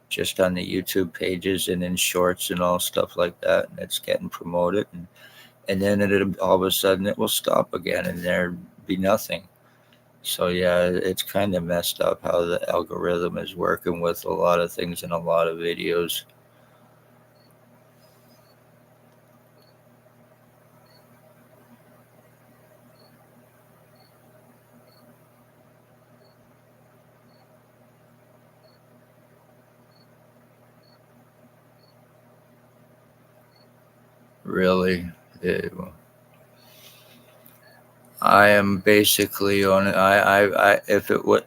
Speaker 1: just on the YouTube pages and in shorts and all stuff like that, and it's getting promoted, and then all of a sudden it will stop again, and there be nothing. So yeah, it's kind of messed up how the algorithm is working with a lot of things and a lot of videos. Really. I am basically on. I if it would,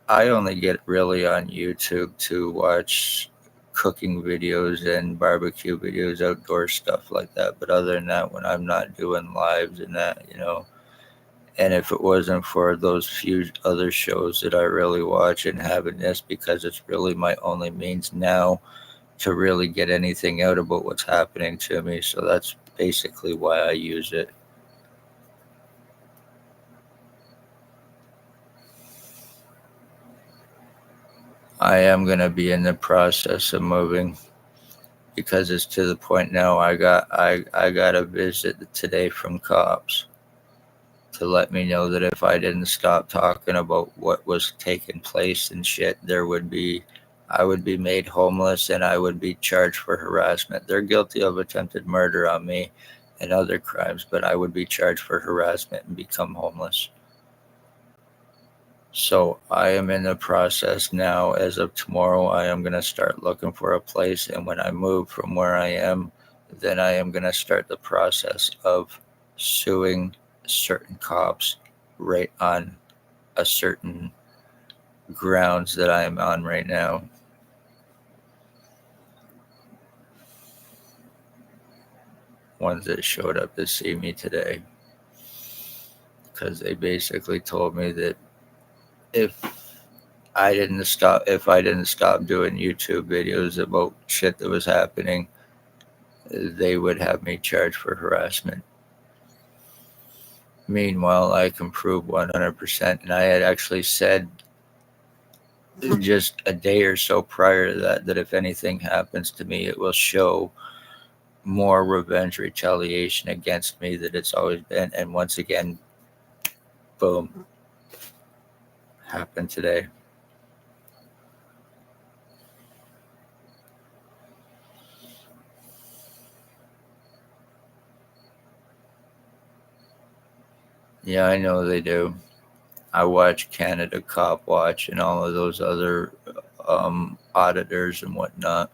Speaker 1: I only get really on YouTube to watch cooking videos and barbecue videos, outdoor stuff like that. But other than that, when I'm not doing lives and that, and if it wasn't for those few other shows that I really watch and having this, because it's really my only means now to really get anything out about what's happening to me. So that's basically why I use it. I am going to be in the process of moving because it's to the point now I got a visit today from cops to let me know that if I didn't stop talking about what was taking place and shit, I would be made homeless and I would be charged for harassment. They're guilty of attempted murder on me and other crimes, but I would be charged for harassment and become homeless. So I am in the process now. As of tomorrow, I am going to start looking for a place. And when I move from where I am, then I am going to start the process of suing certain cops right on a certain grounds that I am on right now. Ones that showed up to see me today. Because they basically told me that if I didn't stop doing YouTube videos about shit that was happening, they would have me charged for harassment. Meanwhile, I can prove 100%, and I had actually said just a day or so prior to that if anything happens to me, it will show more revenge retaliation against me that it's always been. And once again, boom, happened today. Yeah, I know they do. I watch Canada Cop Watch and all of those other auditors and whatnot.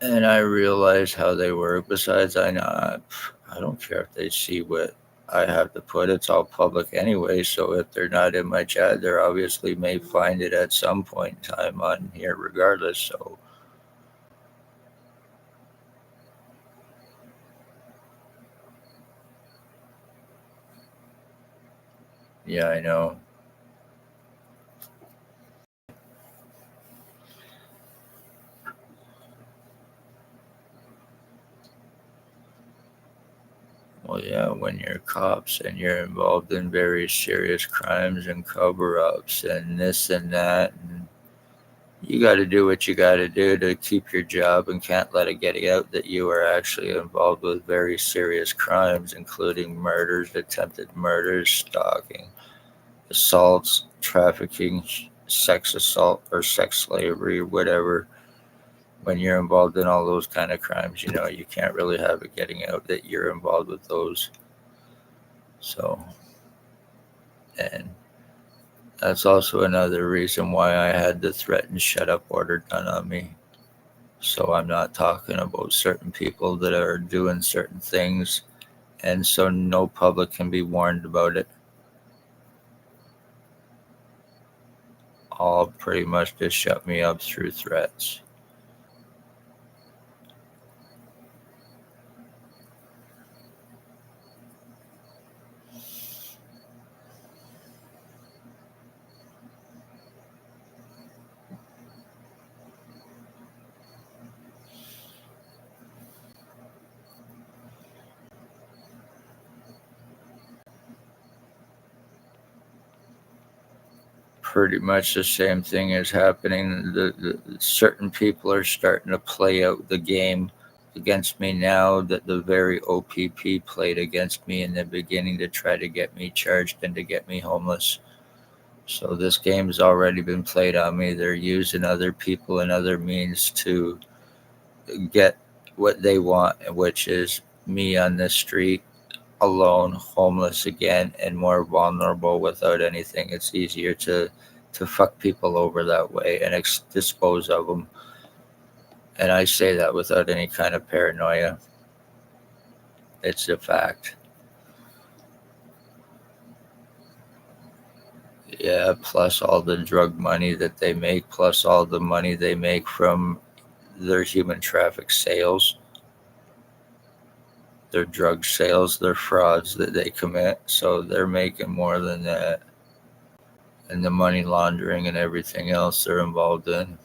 Speaker 1: And I realize how they work. Besides, I don't care if they see what I have to put. It's all public anyway. So if they're not in my chat, they obviously may find it at some point in time on here, regardless. So yeah, I know. Well, yeah, when you're cops and you're involved in very serious crimes and cover-ups and this and that, and you got to do what you got to do to keep your job and can't let it get out that you are actually involved with very serious crimes, including murders, attempted murders, stalking, assaults, trafficking, sex assault, or sex slavery, whatever. When you're involved in all those kind of crimes, you can't really have it getting out that you're involved with those. So, and that's also another reason why I had the threatened shut up order done on me. So I'm not talking about certain people that are doing certain things, and so no public can be warned about it. All pretty much just shut me up through threats. Pretty much the same thing is happening. The certain people are starting to play out the game against me now that the very OPP played against me in the beginning to try to get me charged and to get me homeless. So this game has already been played on me. They're using other people and other means to get what they want, which is me on the street alone, homeless again, and more vulnerable without anything. It's easier to fuck people over that way and dispose of them. And I say that without any kind of paranoia. It's a fact. Yeah, plus all the drug money that they make, plus all the money they make from their human traffic sales, their drug sales, their frauds that they commit. So they're making more than that. And the money laundering and everything else they're involved in.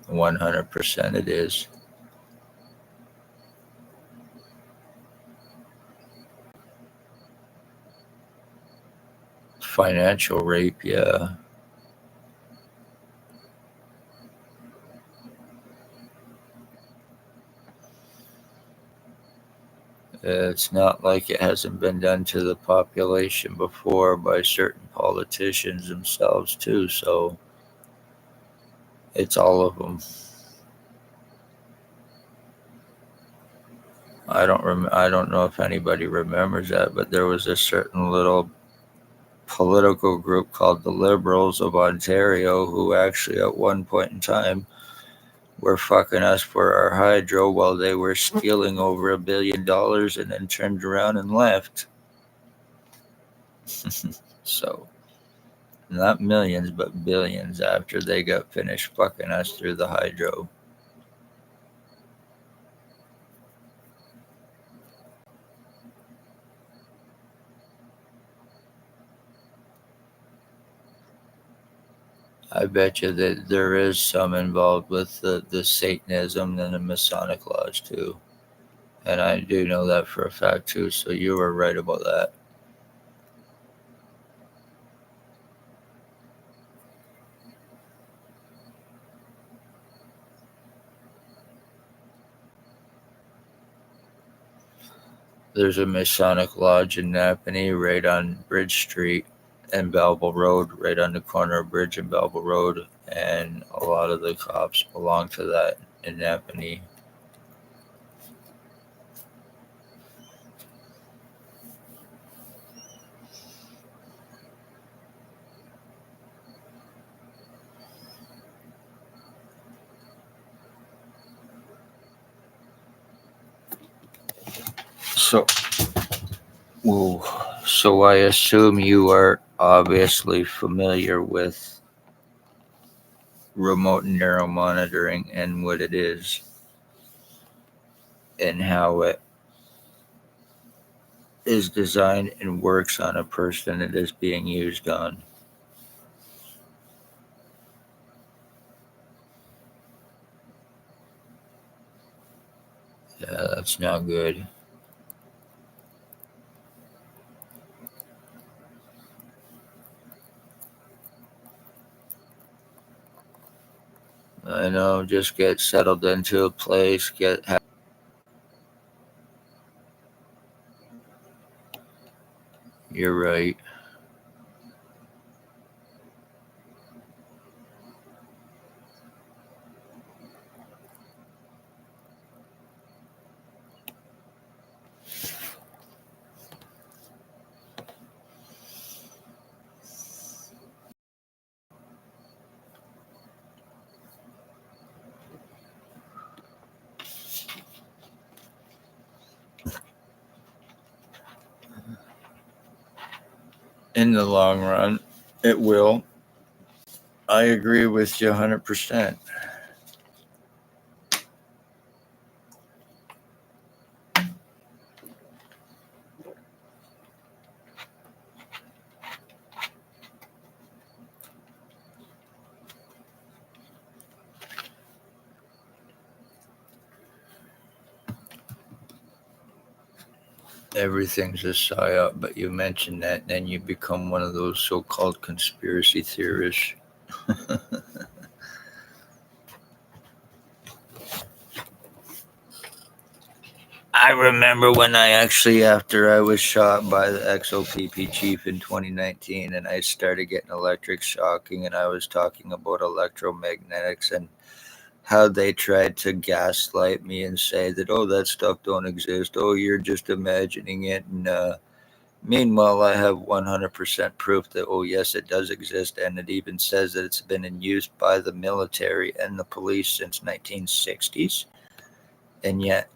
Speaker 1: %100% it is. Financial rape, yeah. It's not like it hasn't been done to the population before by certain politicians themselves too. So it's all of them. I don't know if anybody remembers that, but there was a certain little political group called the Liberals of Ontario who actually at one point in time were fucking us for our hydro while they were stealing over $1 billion and then turned around and left. So not millions, but billions after they got finished fucking us through the hydro. I bet you that there is some involved with the Satanism and the Masonic Lodge too. And I do know that for a fact too, so you were right about that. There's a Masonic Lodge in Napanee right on Bridge Street and Belleville Road, right on the corner of Bridge and Belleville Road, and a lot of the cops belong to that in Napanee. So, ooh, so I assume you are obviously familiar with remote neuromonitoring and what it is and how it is designed and works on a person it is being used on. Yeah, that's not good. I know, just get settled into a place, you're right. In the long run, it will. I agree with you 100%. Everything's a psyop, but you mention that, and then you become one of those so-called conspiracy theorists. I remember when I actually, after I was shot by the XOPP chief in 2019, and I started getting electric shocking, and I was talking about electromagnetics and how they tried to gaslight me and say that, oh, that stuff don't exist. Oh, you're just imagining it. And Meanwhile, I have 100% proof that, oh, yes, it does exist, and it even says that it's been in use by the military and the police since 1960s. And yet,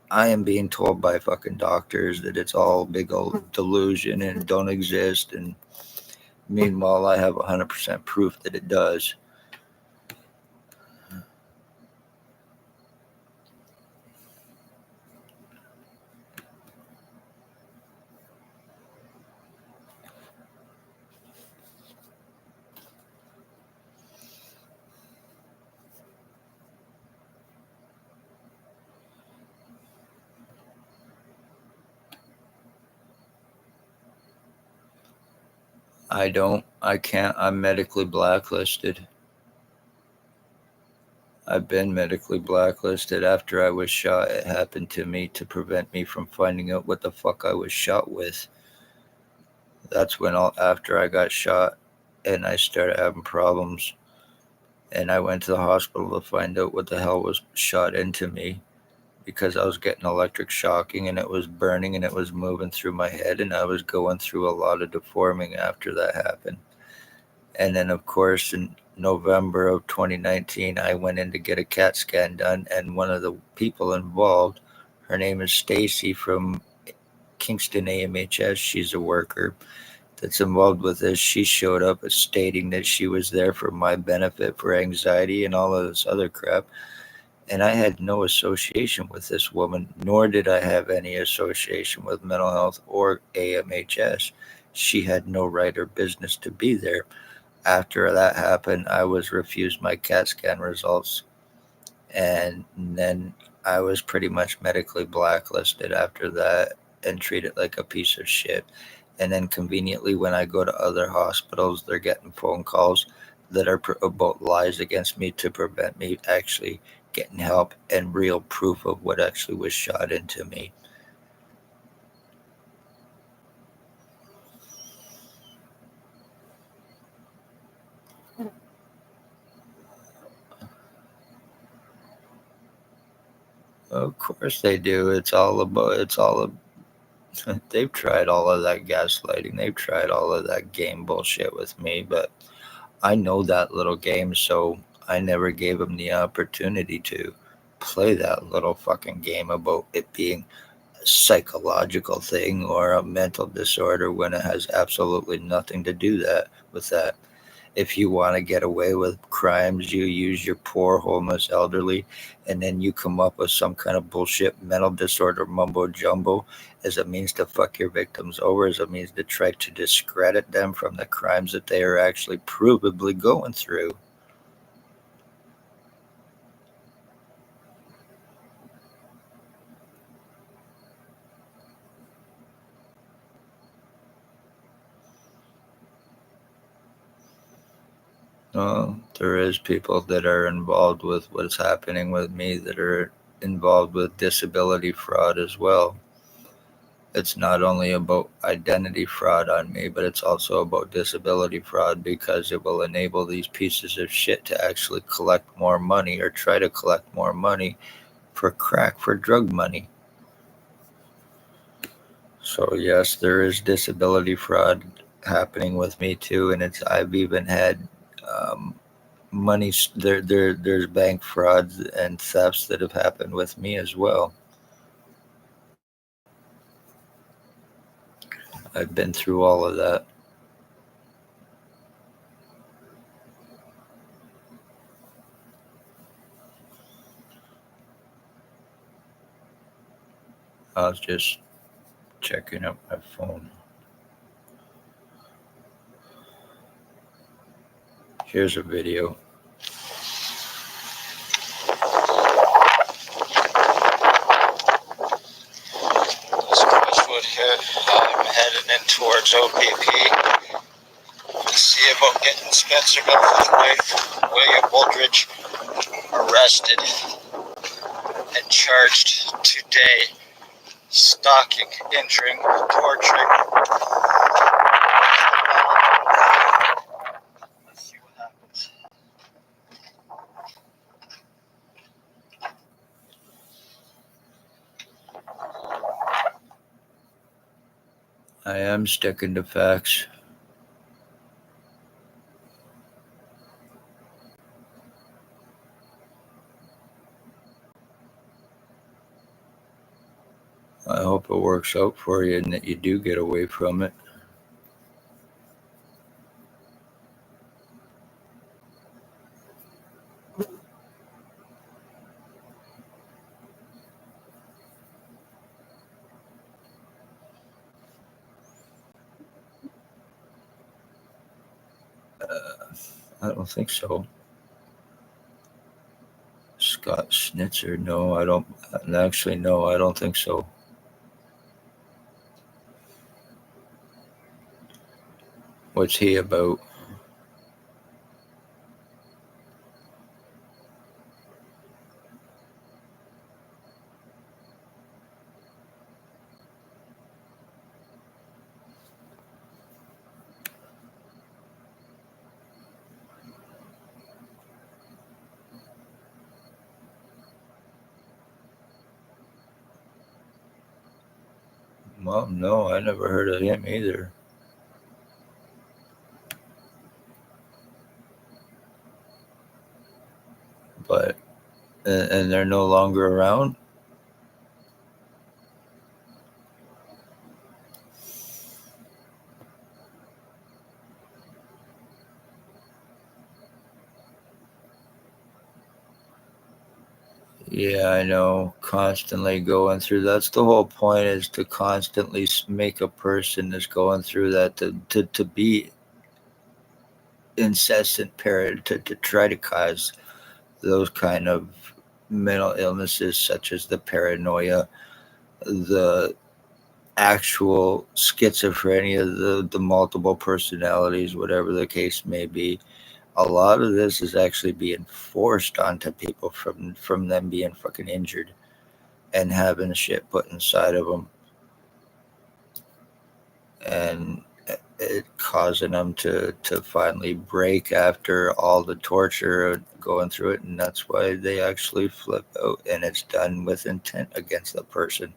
Speaker 1: I am being told by fucking doctors that it's all big old delusion and don't exist. And meanwhile, I have 100% proof that it does. I can't, I'm medically blacklisted. I've been medically blacklisted after I was shot. It happened to me to prevent me from finding out what the fuck I was shot with. That's when after I got shot and I started having problems. And I went to the hospital to find out what the hell was shot into me because I was getting electric shocking and it was burning and it was moving through my head and I was going through a lot of deforming after that happened. And then, of course, in November of 2019, I went in to get a CAT scan done, and one of the people involved, her name is Stacy from Kingston AMHS. She's a worker that's involved with this. She showed up stating that she was there for my benefit for anxiety and all of this other crap. And I had no association with this woman, nor did I have any association with mental health or AMHS. She had no right or business to be there. After that happened, I was refused my CAT scan results. And then I was pretty much medically blacklisted after that and treated like a piece of shit. And then conveniently, when I go to other hospitals, they're getting phone calls that are about lies against me to prevent me actually getting help and real proof of what actually was shot into me. Of course they do. They've tried all of that gaslighting. They've tried all of that game bullshit with me, but I know that little game, so I never gave them the opportunity to play that little fucking game about it being a psychological thing or a mental disorder when it has absolutely nothing to do with that. If you want to get away with crimes, you use your poor homeless elderly, and then you come up with some kind of bullshit mental disorder mumbo jumbo as a means to fuck your victims over, as a means to try to discredit them from the crimes that they are actually provably going through. There is people that are involved with what's happening with me that are involved with disability fraud as well. It's not only about identity fraud on me, but it's also about disability fraud because it will enable these pieces of shit to actually collect more money or try to collect more money for crack, for drug money. So yes, there is disability fraud happening with me too, and I've even had um, money. There's bank frauds and thefts that have happened with me as well. I've been through all of that. I was just checking up my phone. Here's a video. This Crestwood here. I'm heading in towards OPP to see about getting Spencer Milford's William Woldridge arrested and charged today. Stalking, injuring, torturing. Let's see what happens. I am sticking to facts. I hope it works out for you and that you do get away from it. I don't think so. Scott Schnitzer? No, I don't. Actually, no, I don't think so. What's he about? Well, no, I never heard of him either. But and they're no longer around. Yeah, I know. Constantly going through. That's the whole point, is to constantly make a person that's going through that to be incessant period to try to cause those kind of mental illnesses, such as the paranoia, the actual schizophrenia, the multiple personalities, whatever the case may be. A lot of this is actually being forced onto people from them being fucking injured and having shit put inside of them, and it causing them to finally break after all the torture going through it. And that's why they actually flip out, and it's done with intent against the person.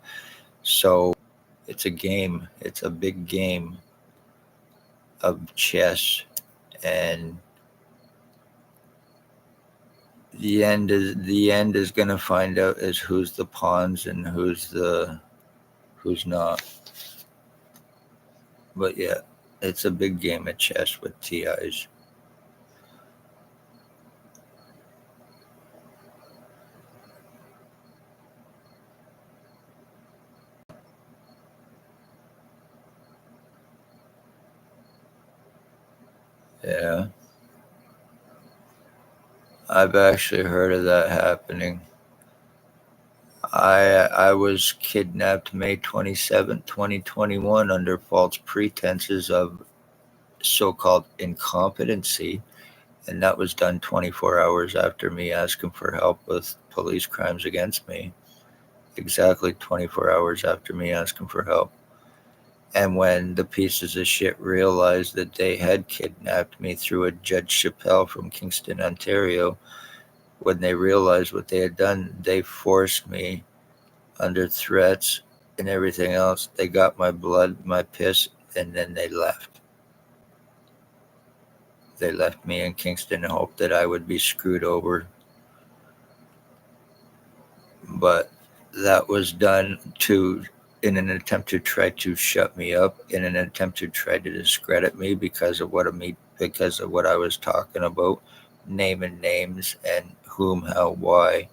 Speaker 1: So it's a game. It's a big game of chess, and the end is going to find out is who's the pawns and who's not. But yeah, it's a big game of chess with TIs. Yeah, I've actually heard of that happening. I was kidnapped May 27, 2021, under false pretenses of so-called incompetency, and that was done 24 hours after me asking for help with police crimes against me. Exactly 24 hours after me asking for help. And when the pieces of shit realized that they had kidnapped me through a Judge Chappelle from Kingston, Ontario, when they realized what they had done, they forced me under threats and everything else. They got my blood, my piss, and then they left. They left me in Kingston and hoped that I would be screwed over. But that was done in an attempt to try to shut me up, in an attempt to try to discredit me because of what I was talking about, naming names and whom, how, why.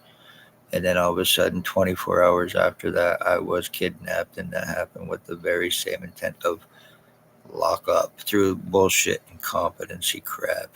Speaker 1: And then all of a sudden, 24 hours after that, I was kidnapped, and that happened with the very same intent of lock up through bullshit and competency crap.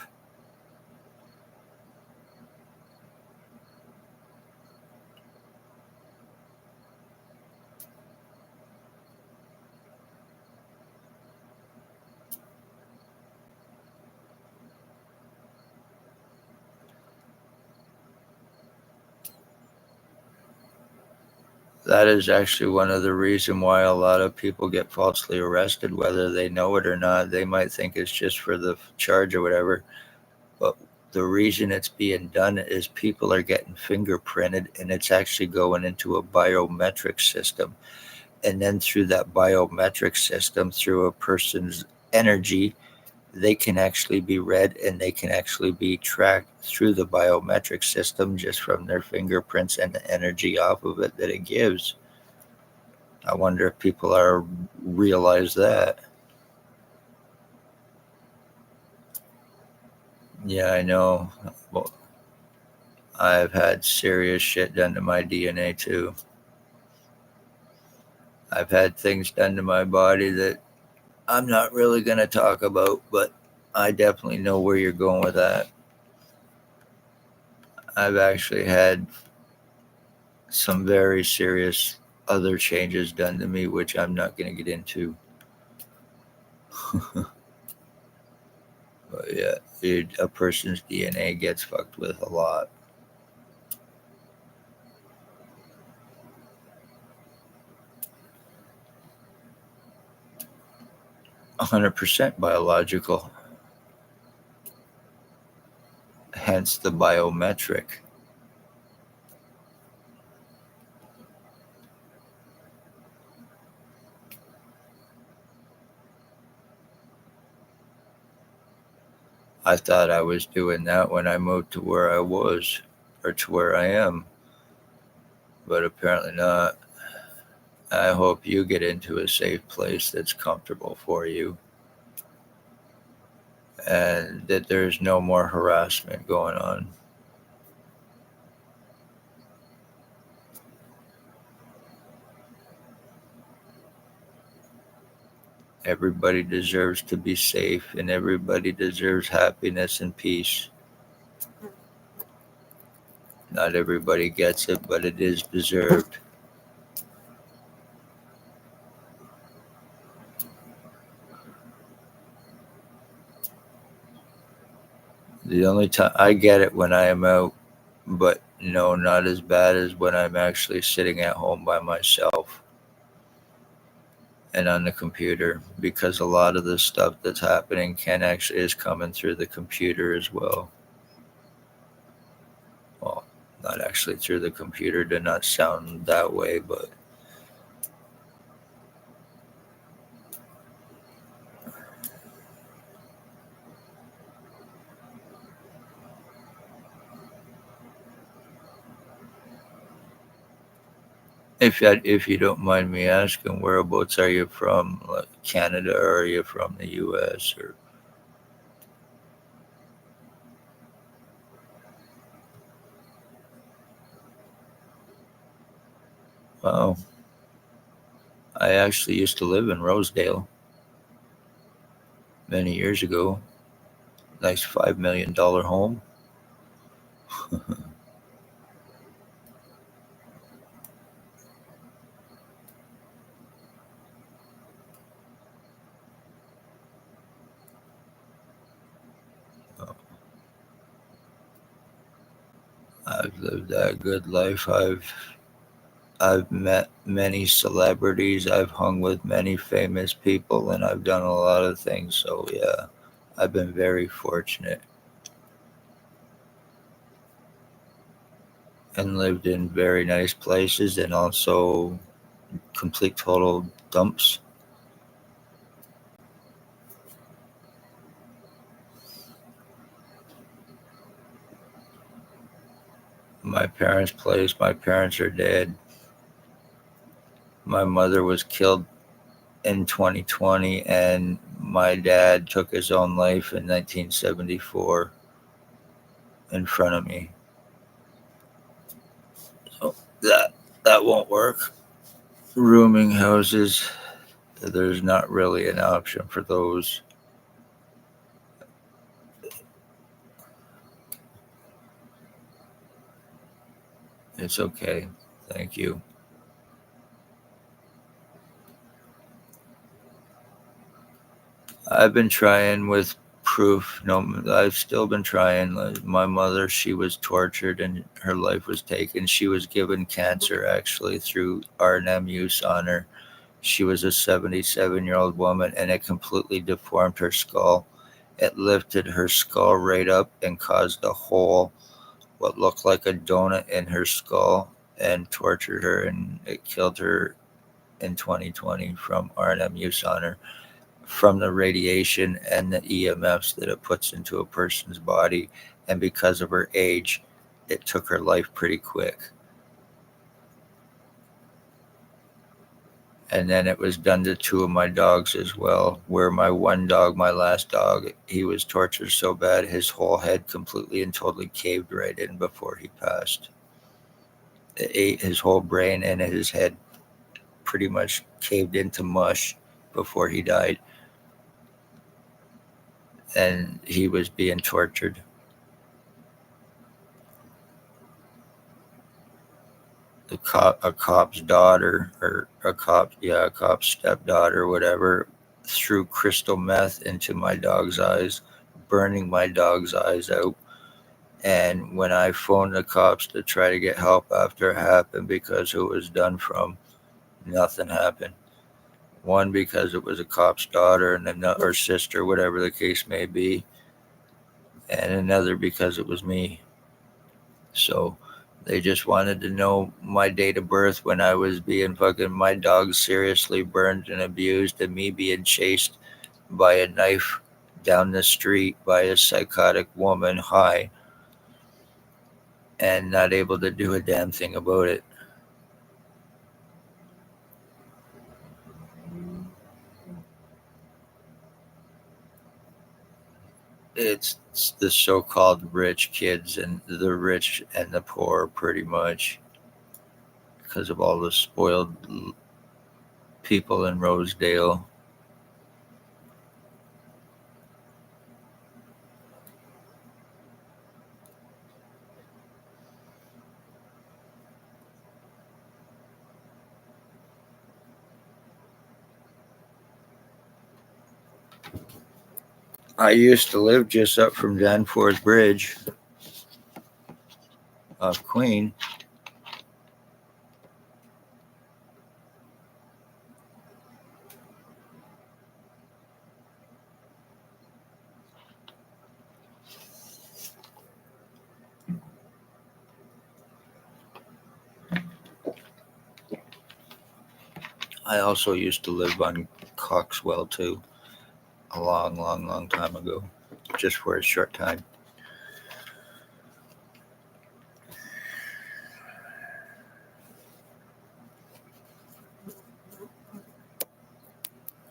Speaker 1: That is actually one of the reason why a lot of people get falsely arrested, whether they know it or not. They might think it's just for the charge or whatever, but the reason it's being done is people are getting fingerprinted, and it's actually going into a biometric system. And then through that biometric system, through a person's energy, they can actually be read and they can actually be tracked through the biometric system just from their fingerprints and the energy off of it that it gives. I wonder if people are realize that. Yeah, I know. Well, I've had serious shit done to my DNA too. I've had things done to my body that I'm not really going to talk about, but I definitely know where you're going with that. I've actually had some very serious other changes done to me, which I'm not going to get into. But yeah, a person's DNA gets fucked with a lot. 100% biological, hence the biometric. I thought I was doing that when I moved to where I was or to where I am, but apparently not. I hope you get into a safe place that's comfortable for you and that there's no more harassment going on. Everybody deserves to be safe and everybody deserves happiness and peace. Not everybody gets it, but it is deserved. The only time I get it when I am out, but no, not as bad as when I'm actually sitting at home by myself and on the computer, because a lot of the stuff that's happening can actually is coming through the computer as well. Well, not actually through the computer, to not sound that way, but if you don't mind me asking, whereabouts are you from? Like Canada, or are you from the U.S. or? Wow, I actually used to live in Rosedale many years ago. Nice $5 million home. I've lived that good life. I've met many celebrities. I've hung with many famous people, and I've done a lot of things. So yeah, I've been very fortunate and lived in very nice places, and also complete total dumps. My parents' place. My parents are dead. My mother was killed in 2020, and my dad took his own life in 1974 in front of me. So that won't work. Rooming houses, there's not really an option for those. It's okay. Thank you. I've been trying with proof. No, I've still been trying. Like, my mother, she was tortured and her life was taken. She was given cancer actually through R&M use on her. She was a 77-year-old woman, and it completely deformed her skull. It lifted her skull right up and caused a hole, what looked like a donut, in her skull, and tortured her, and it killed her in 2020 from R&M use on her, from the radiation and the EMFs that it puts into a person's body. And because of her age, it took her life pretty quick. And then it was done to two of my dogs as well, where my one dog, my last dog, he was tortured so bad his whole head completely and totally caved right in before he passed. It ate his whole brain, and his head pretty much caved into mush before he died. And he was being tortured. A cop's daughter, or a cop's stepdaughter, whatever, threw crystal meth into my dog's eyes, burning my dog's eyes out. And when I phoned the cops to try to get help after it happened, because who it was done from, nothing happened. One, because it was a cop's daughter, and another, or sister, whatever the case may be, and another because it was me. So they just wanted to know my date of birth when I was being my dog seriously burned and abused, and me being chased by a knife down the street by a psychotic woman high, and not able to do a damn thing about it. It's the so-called rich kids and the rich and the poor, pretty much, because of all the spoiled people in Rosedale. I used to live just up from Danforth Bridge off Queen. I also used to live on Coxwell too, a long time ago, just for a short time.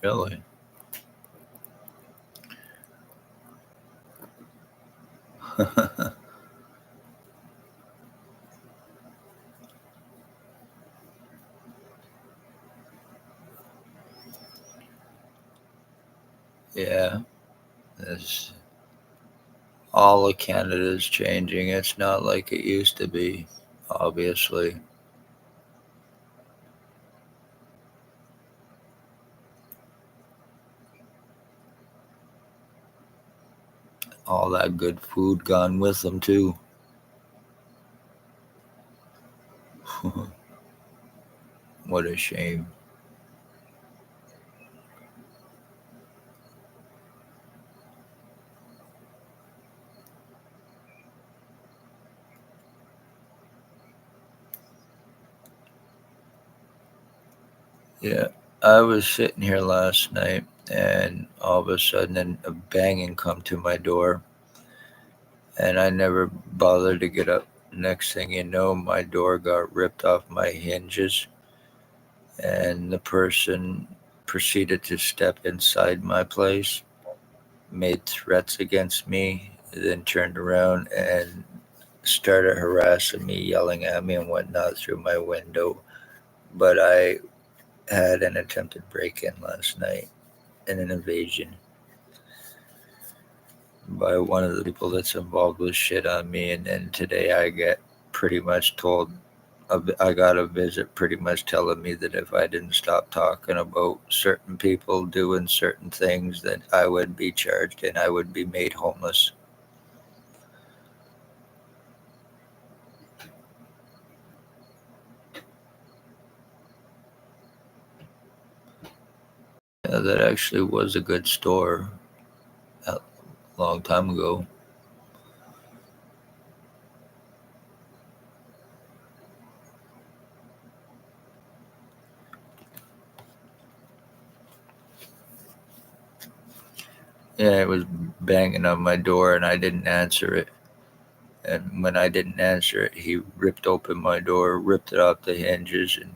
Speaker 1: Really? Yeah, it's, all of Canada is changing. It's not like it used to be, obviously. All that good food gone with them too. What a shame. Yeah, I was sitting here last night, and all of a sudden a banging come to my door, and I never bothered to get up. Next thing you know, my door got ripped off my hinges, and the person proceeded to step inside my place, made threats against me, then turned around and started harassing me, yelling at me and whatnot through my window. But I had an attempted break in last night and an invasion by one of the people that's involved with shit on me. And then today I get pretty much told, I got a visit pretty much telling me that if I didn't stop talking about certain people doing certain things, that I would be charged and I would be made homeless. Yeah, that actually was a good store a long time ago. Yeah, it was banging on my door and I didn't answer it. And when I didn't answer it, he ripped open my door, ripped it off the hinges, and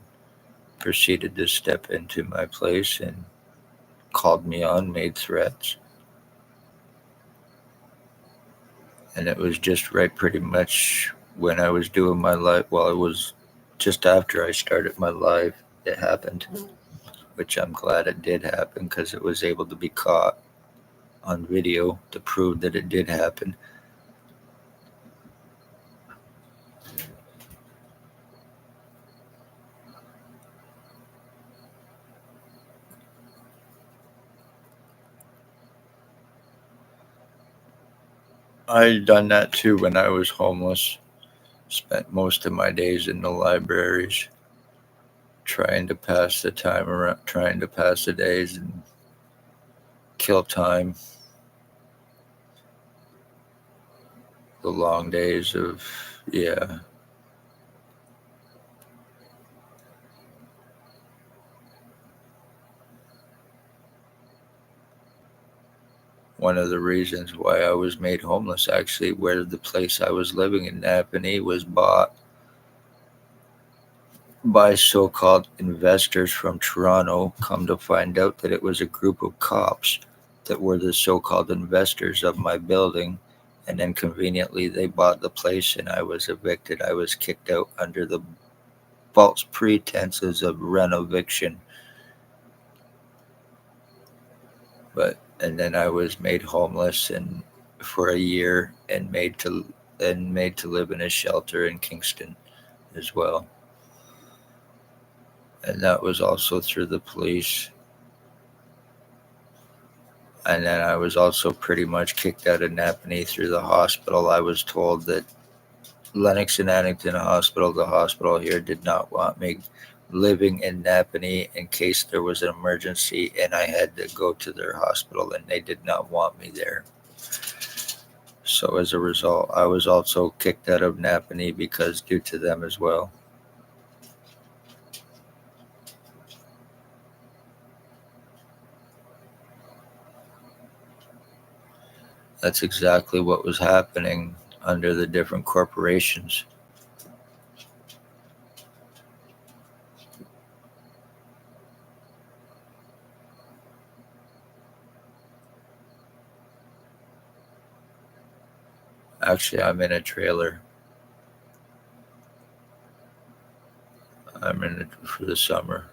Speaker 1: proceeded to step into my place and called me on, made threats. And it was just right pretty much when I was doing my live, well, it was just after I started my live, it happened, which I'm glad it did happen because it was able to be caught on video to prove that it did happen. I done that too when I was homeless. Spent most of my days in the libraries trying to pass the time around, trying to pass the days and kill time. The long days of, yeah. One of the reasons why I was made homeless, actually, where the place I was living in Napanee was bought by so called investors from Toronto. Come to find out that it was a group of cops that were the so called investors of my building. And then conveniently, they bought the place and I was evicted. I was kicked out under the false pretenses of renoviction. And then I was made homeless and for a year and made to live in a shelter in Kingston as well. And that was also through the police. And then I was also pretty much kicked out of Napanee through the hospital. I was told that Lennox and Addington Hospital, the hospital here, did not want me living in Napanee in case there was an emergency and I had to go to their hospital, and they did not want me there. So as a result, I was also kicked out of Napanee because due to them as well. That's exactly what was happening under the different corporations. Actually, I'm in a trailer. I'm in it for the summer,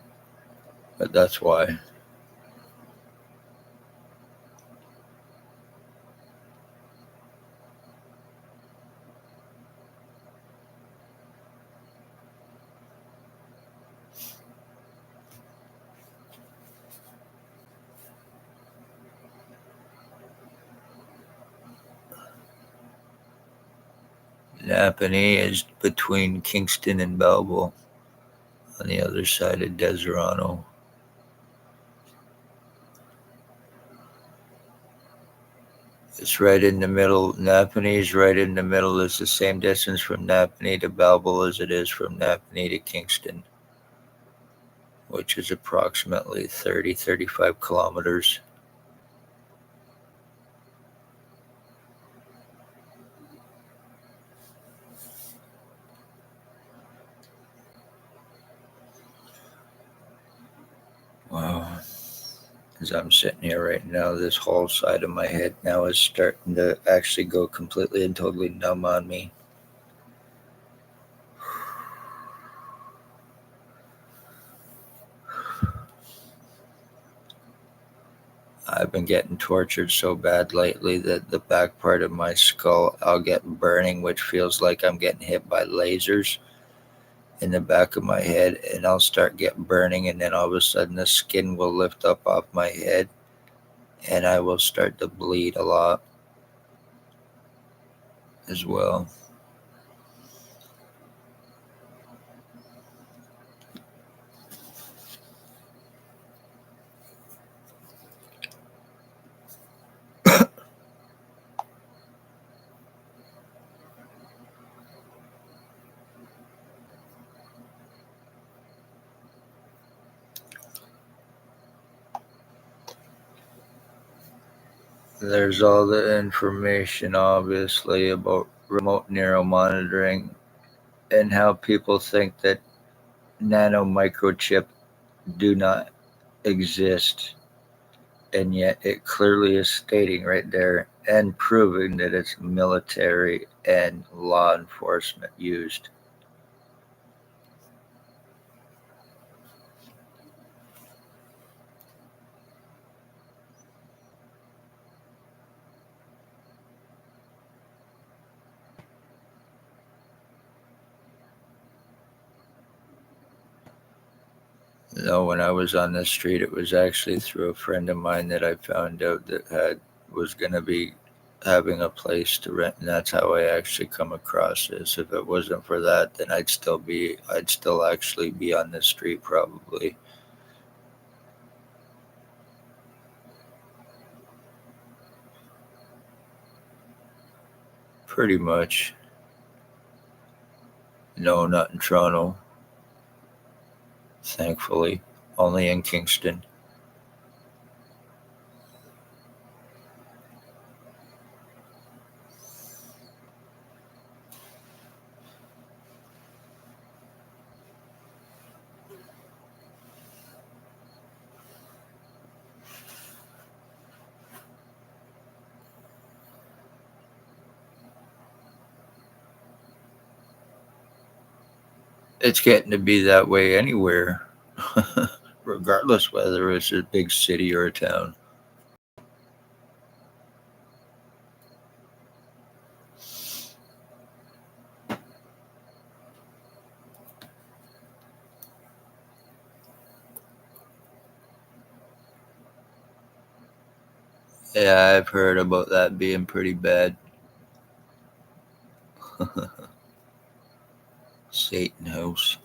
Speaker 1: but that's why. Napanee is between Kingston and Belleville on the other side of Deserano. It's right in the middle. Napanee is right in the middle. It's the same distance from Napanee to Belleville as it is from Napanee to Kingston, which is approximately 35 kilometers. Wow. As I'm sitting here right now, this whole side of my head now is starting to actually go completely and totally numb on me. I've been getting tortured so bad lately that the back part of my skull, I'll get burning, which feels like I'm getting hit by lasers in the back of my head, and I'll start getting burning, and then all of a sudden the skin will lift up off my head, and I will start to bleed a lot as well. There's all the information, obviously, about remote neuromonitoring and how people think that nano microchip do not exist, and yet it clearly is stating right there and proving that it's military and law enforcement used. No, when I was on the street, it was actually through a friend of mine that I found out that was going to be having a place to rent, and that's how I actually come across this. If it wasn't for that, then I'd still actually be on the street probably. Pretty much. No, not in Toronto, thankfully. Only in Kingston. It's getting to be that way anywhere, regardless whether it's a big city or a town. Yeah, I've heard about that being pretty bad. Satan House.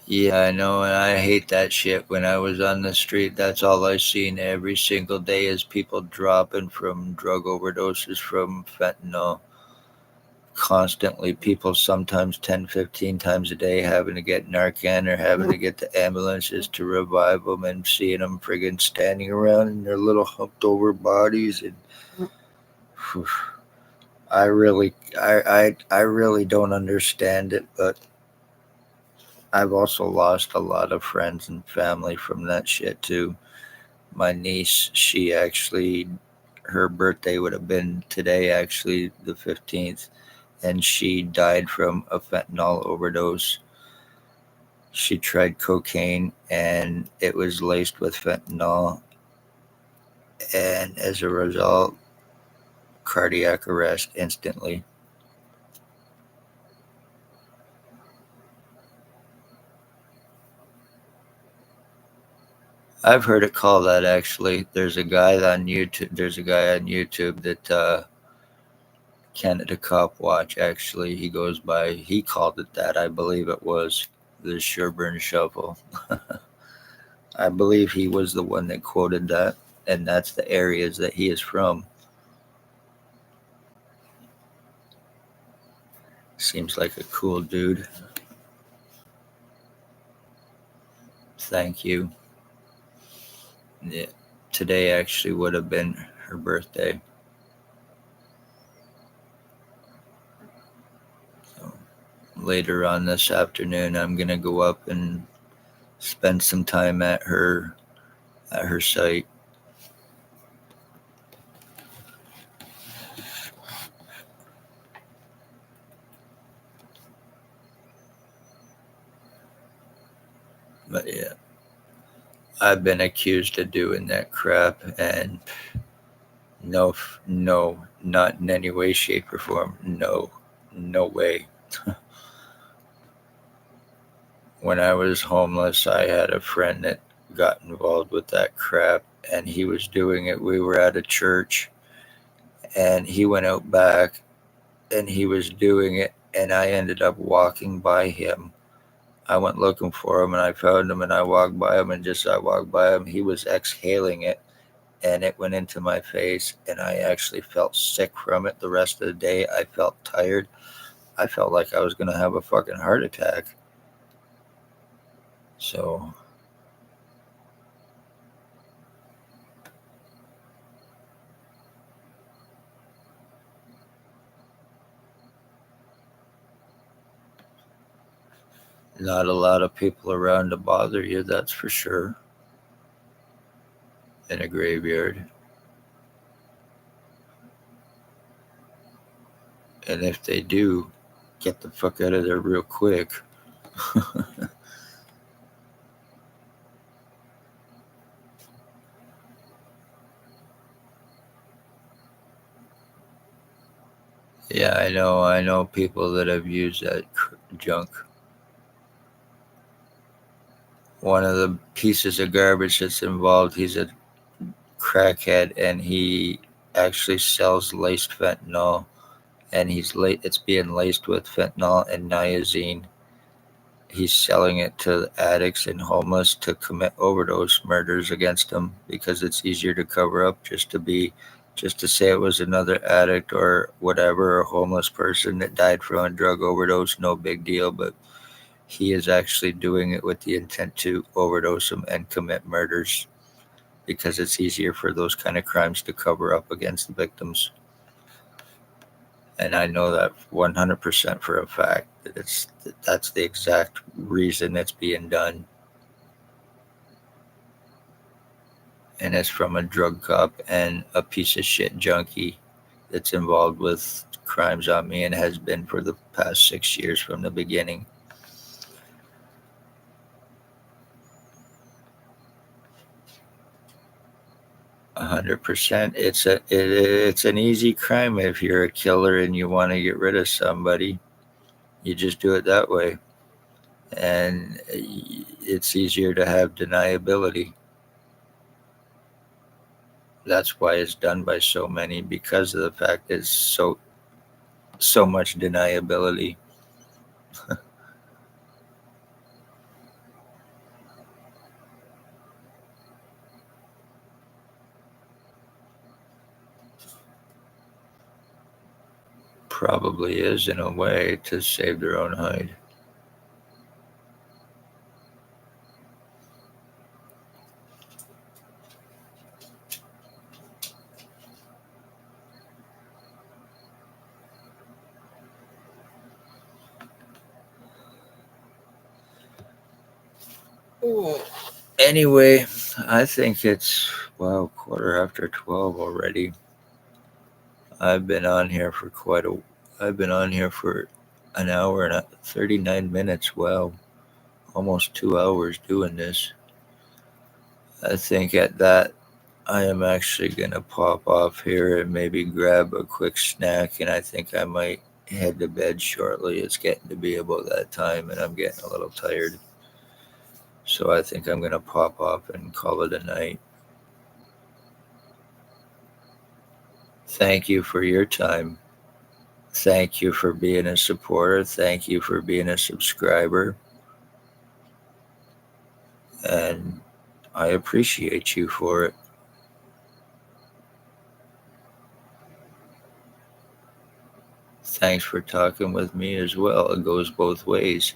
Speaker 1: Yeah, I know, and I hate that shit. When I was on the street, that's all I seen every single day is people dropping from drug overdoses from fentanyl. Constantly, people sometimes 10, 15 times a day having to get Narcan or having to get the ambulances to revive them, and seeing them friggin' standing around in their little humped over bodies. And phew, I really don't understand it, but I've also lost a lot of friends and family from that shit too. My niece, she actually, her birthday would have been today, actually, the 15th, and she died from a fentanyl overdose. She tried cocaine and it was laced with fentanyl, and as a result, cardiac arrest instantly. I've heard it called that actually. There's a guy on YouTube that Canada Cop Watch, actually. He goes by, he called it that, I believe it was the Sherburne Shovel. I believe he was the one that quoted that, and that's the areas that he is from. Seems like a cool dude. Thank you. Yeah. Today actually would have been her birthday. So later on this afternoon, I'm gonna go up and spend some time at her site. But yeah, I've been accused of doing that crap, and no, no, not in any way, shape, or form. No, no way. When I was homeless, I had a friend that got involved with that crap, and he was doing it. We were at a church, and he went out back, and he was doing it, and I ended up walking by him. I went looking for him, and I found him, and I walked by him, and just as I walked by him, he was exhaling it, and it went into my face, and I actually felt sick from it the rest of the day. I felt tired. I felt like I was going to have a fucking heart attack. So, not a lot of people around to bother you, that's for sure, in a graveyard. And if they do, get the fuck out of there real quick. Yeah, I know. I know people that have used that junk. One of the pieces of garbage that's involved, he's a crackhead, and he actually sells laced fentanyl, and it's being laced with fentanyl and niacin. He's selling it to addicts and homeless to commit overdose murders against them because it's easier to cover up, just to say it was another addict or whatever, a homeless person that died from a drug overdose, no big deal. But he is actually doing it with the intent to overdose them and commit murders because it's easier for those kind of crimes to cover up against the victims. And I know that 100% for a fact that's the exact reason it's being done. And it's from a drug cop and a piece of shit junkie that's involved with crimes on me and has been for the past 6 years from the beginning. %. It's an easy crime if you're a killer and you want to get rid of somebody. You just do it that way, and it's easier to have deniability. That's why it's done by so many, because of the fact that it's so much deniability. Probably is, in a way, to save their own hide. Anyway, I think it's, wow, 12:15 already. I've been on here for I've been on here for an hour and 39 minutes. Wow, almost 2 hours doing this. I think at that, I am actually going to pop off here and maybe grab a quick snack, and I think I might head to bed shortly. It's getting to be about that time, and I'm getting a little tired. So I think I'm going to pop off and call it a night. Thank you for your time. Thank you for being a supporter. Thank you for being a subscriber. And I appreciate you for it. Thanks for talking with me as well. It goes both ways.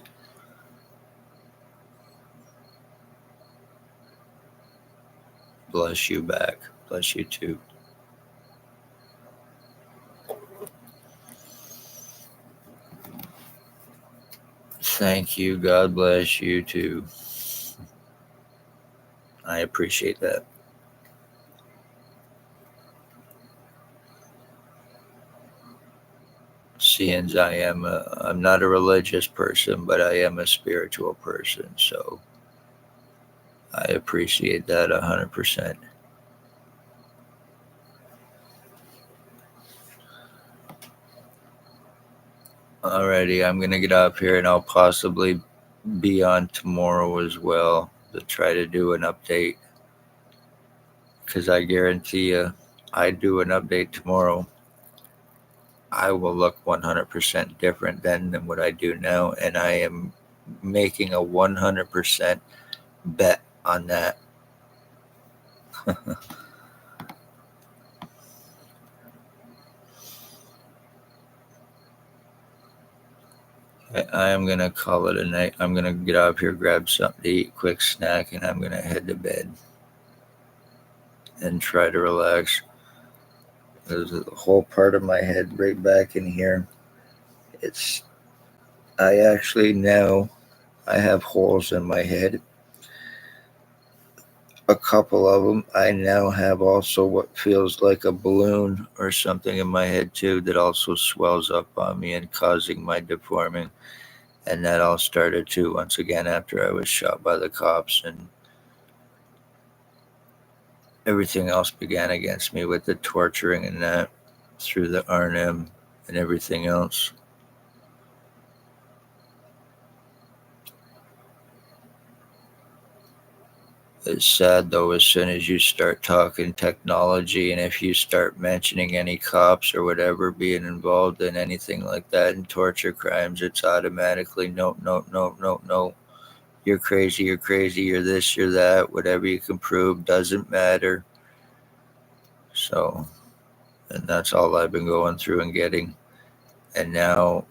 Speaker 1: Bless you back. Bless you too. Thank you. God bless you too. I appreciate that. Seeing as I'm not a religious person, but I am a spiritual person. So I appreciate that 100%. Alrighty, I'm gonna get up here, and I'll possibly be on tomorrow as well to try to do an update. Because I guarantee you, I do an update tomorrow, I will look 100% different than what I do now, and I am making a 100% bet on that. I am going to call it a night. I'm going to get out of here, grab something to eat, quick snack, and I'm going to head to bed and try to relax. There's a whole part of my head right back in here. I actually know I have holes in my head. A couple of them. I now have also what feels like a balloon or something in my head too that also swells up on me and causing my deforming. And that all started too once again after I was shot by the cops, and everything else began against me with the torturing and that through the R&M and everything else. It's sad though, as soon as you start talking technology and if you start mentioning any cops or whatever being involved in anything like that in torture crimes, it's automatically no, no, no, no, no. You're crazy, you're this, you're that, whatever you can prove doesn't matter. So, and that's all I've been going through and getting. And now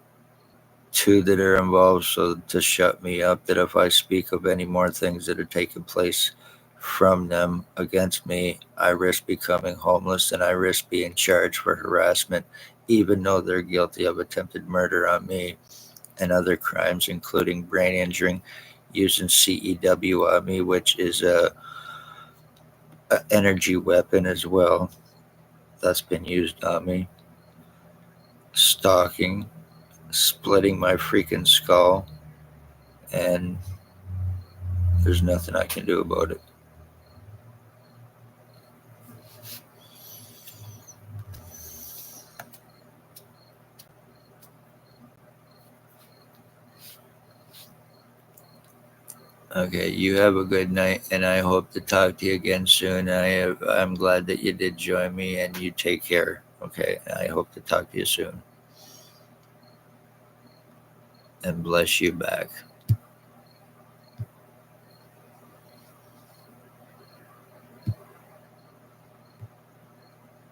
Speaker 1: two that are involved, so to shut me up, that if I speak of any more things that are taking place from them against me, I risk becoming homeless and I risk being charged for harassment, even though they're guilty of attempted murder on me and other crimes, including brain injuring, using CEW on me, which is a energy weapon as well. That's been used on me. Stalking, splitting my freaking skull, and there's nothing I can do about it. Okay, you have a good night, and I hope to talk to you again soon. I'm glad that you did join me, and you take care. Okay, I hope to talk to you soon, and bless you back.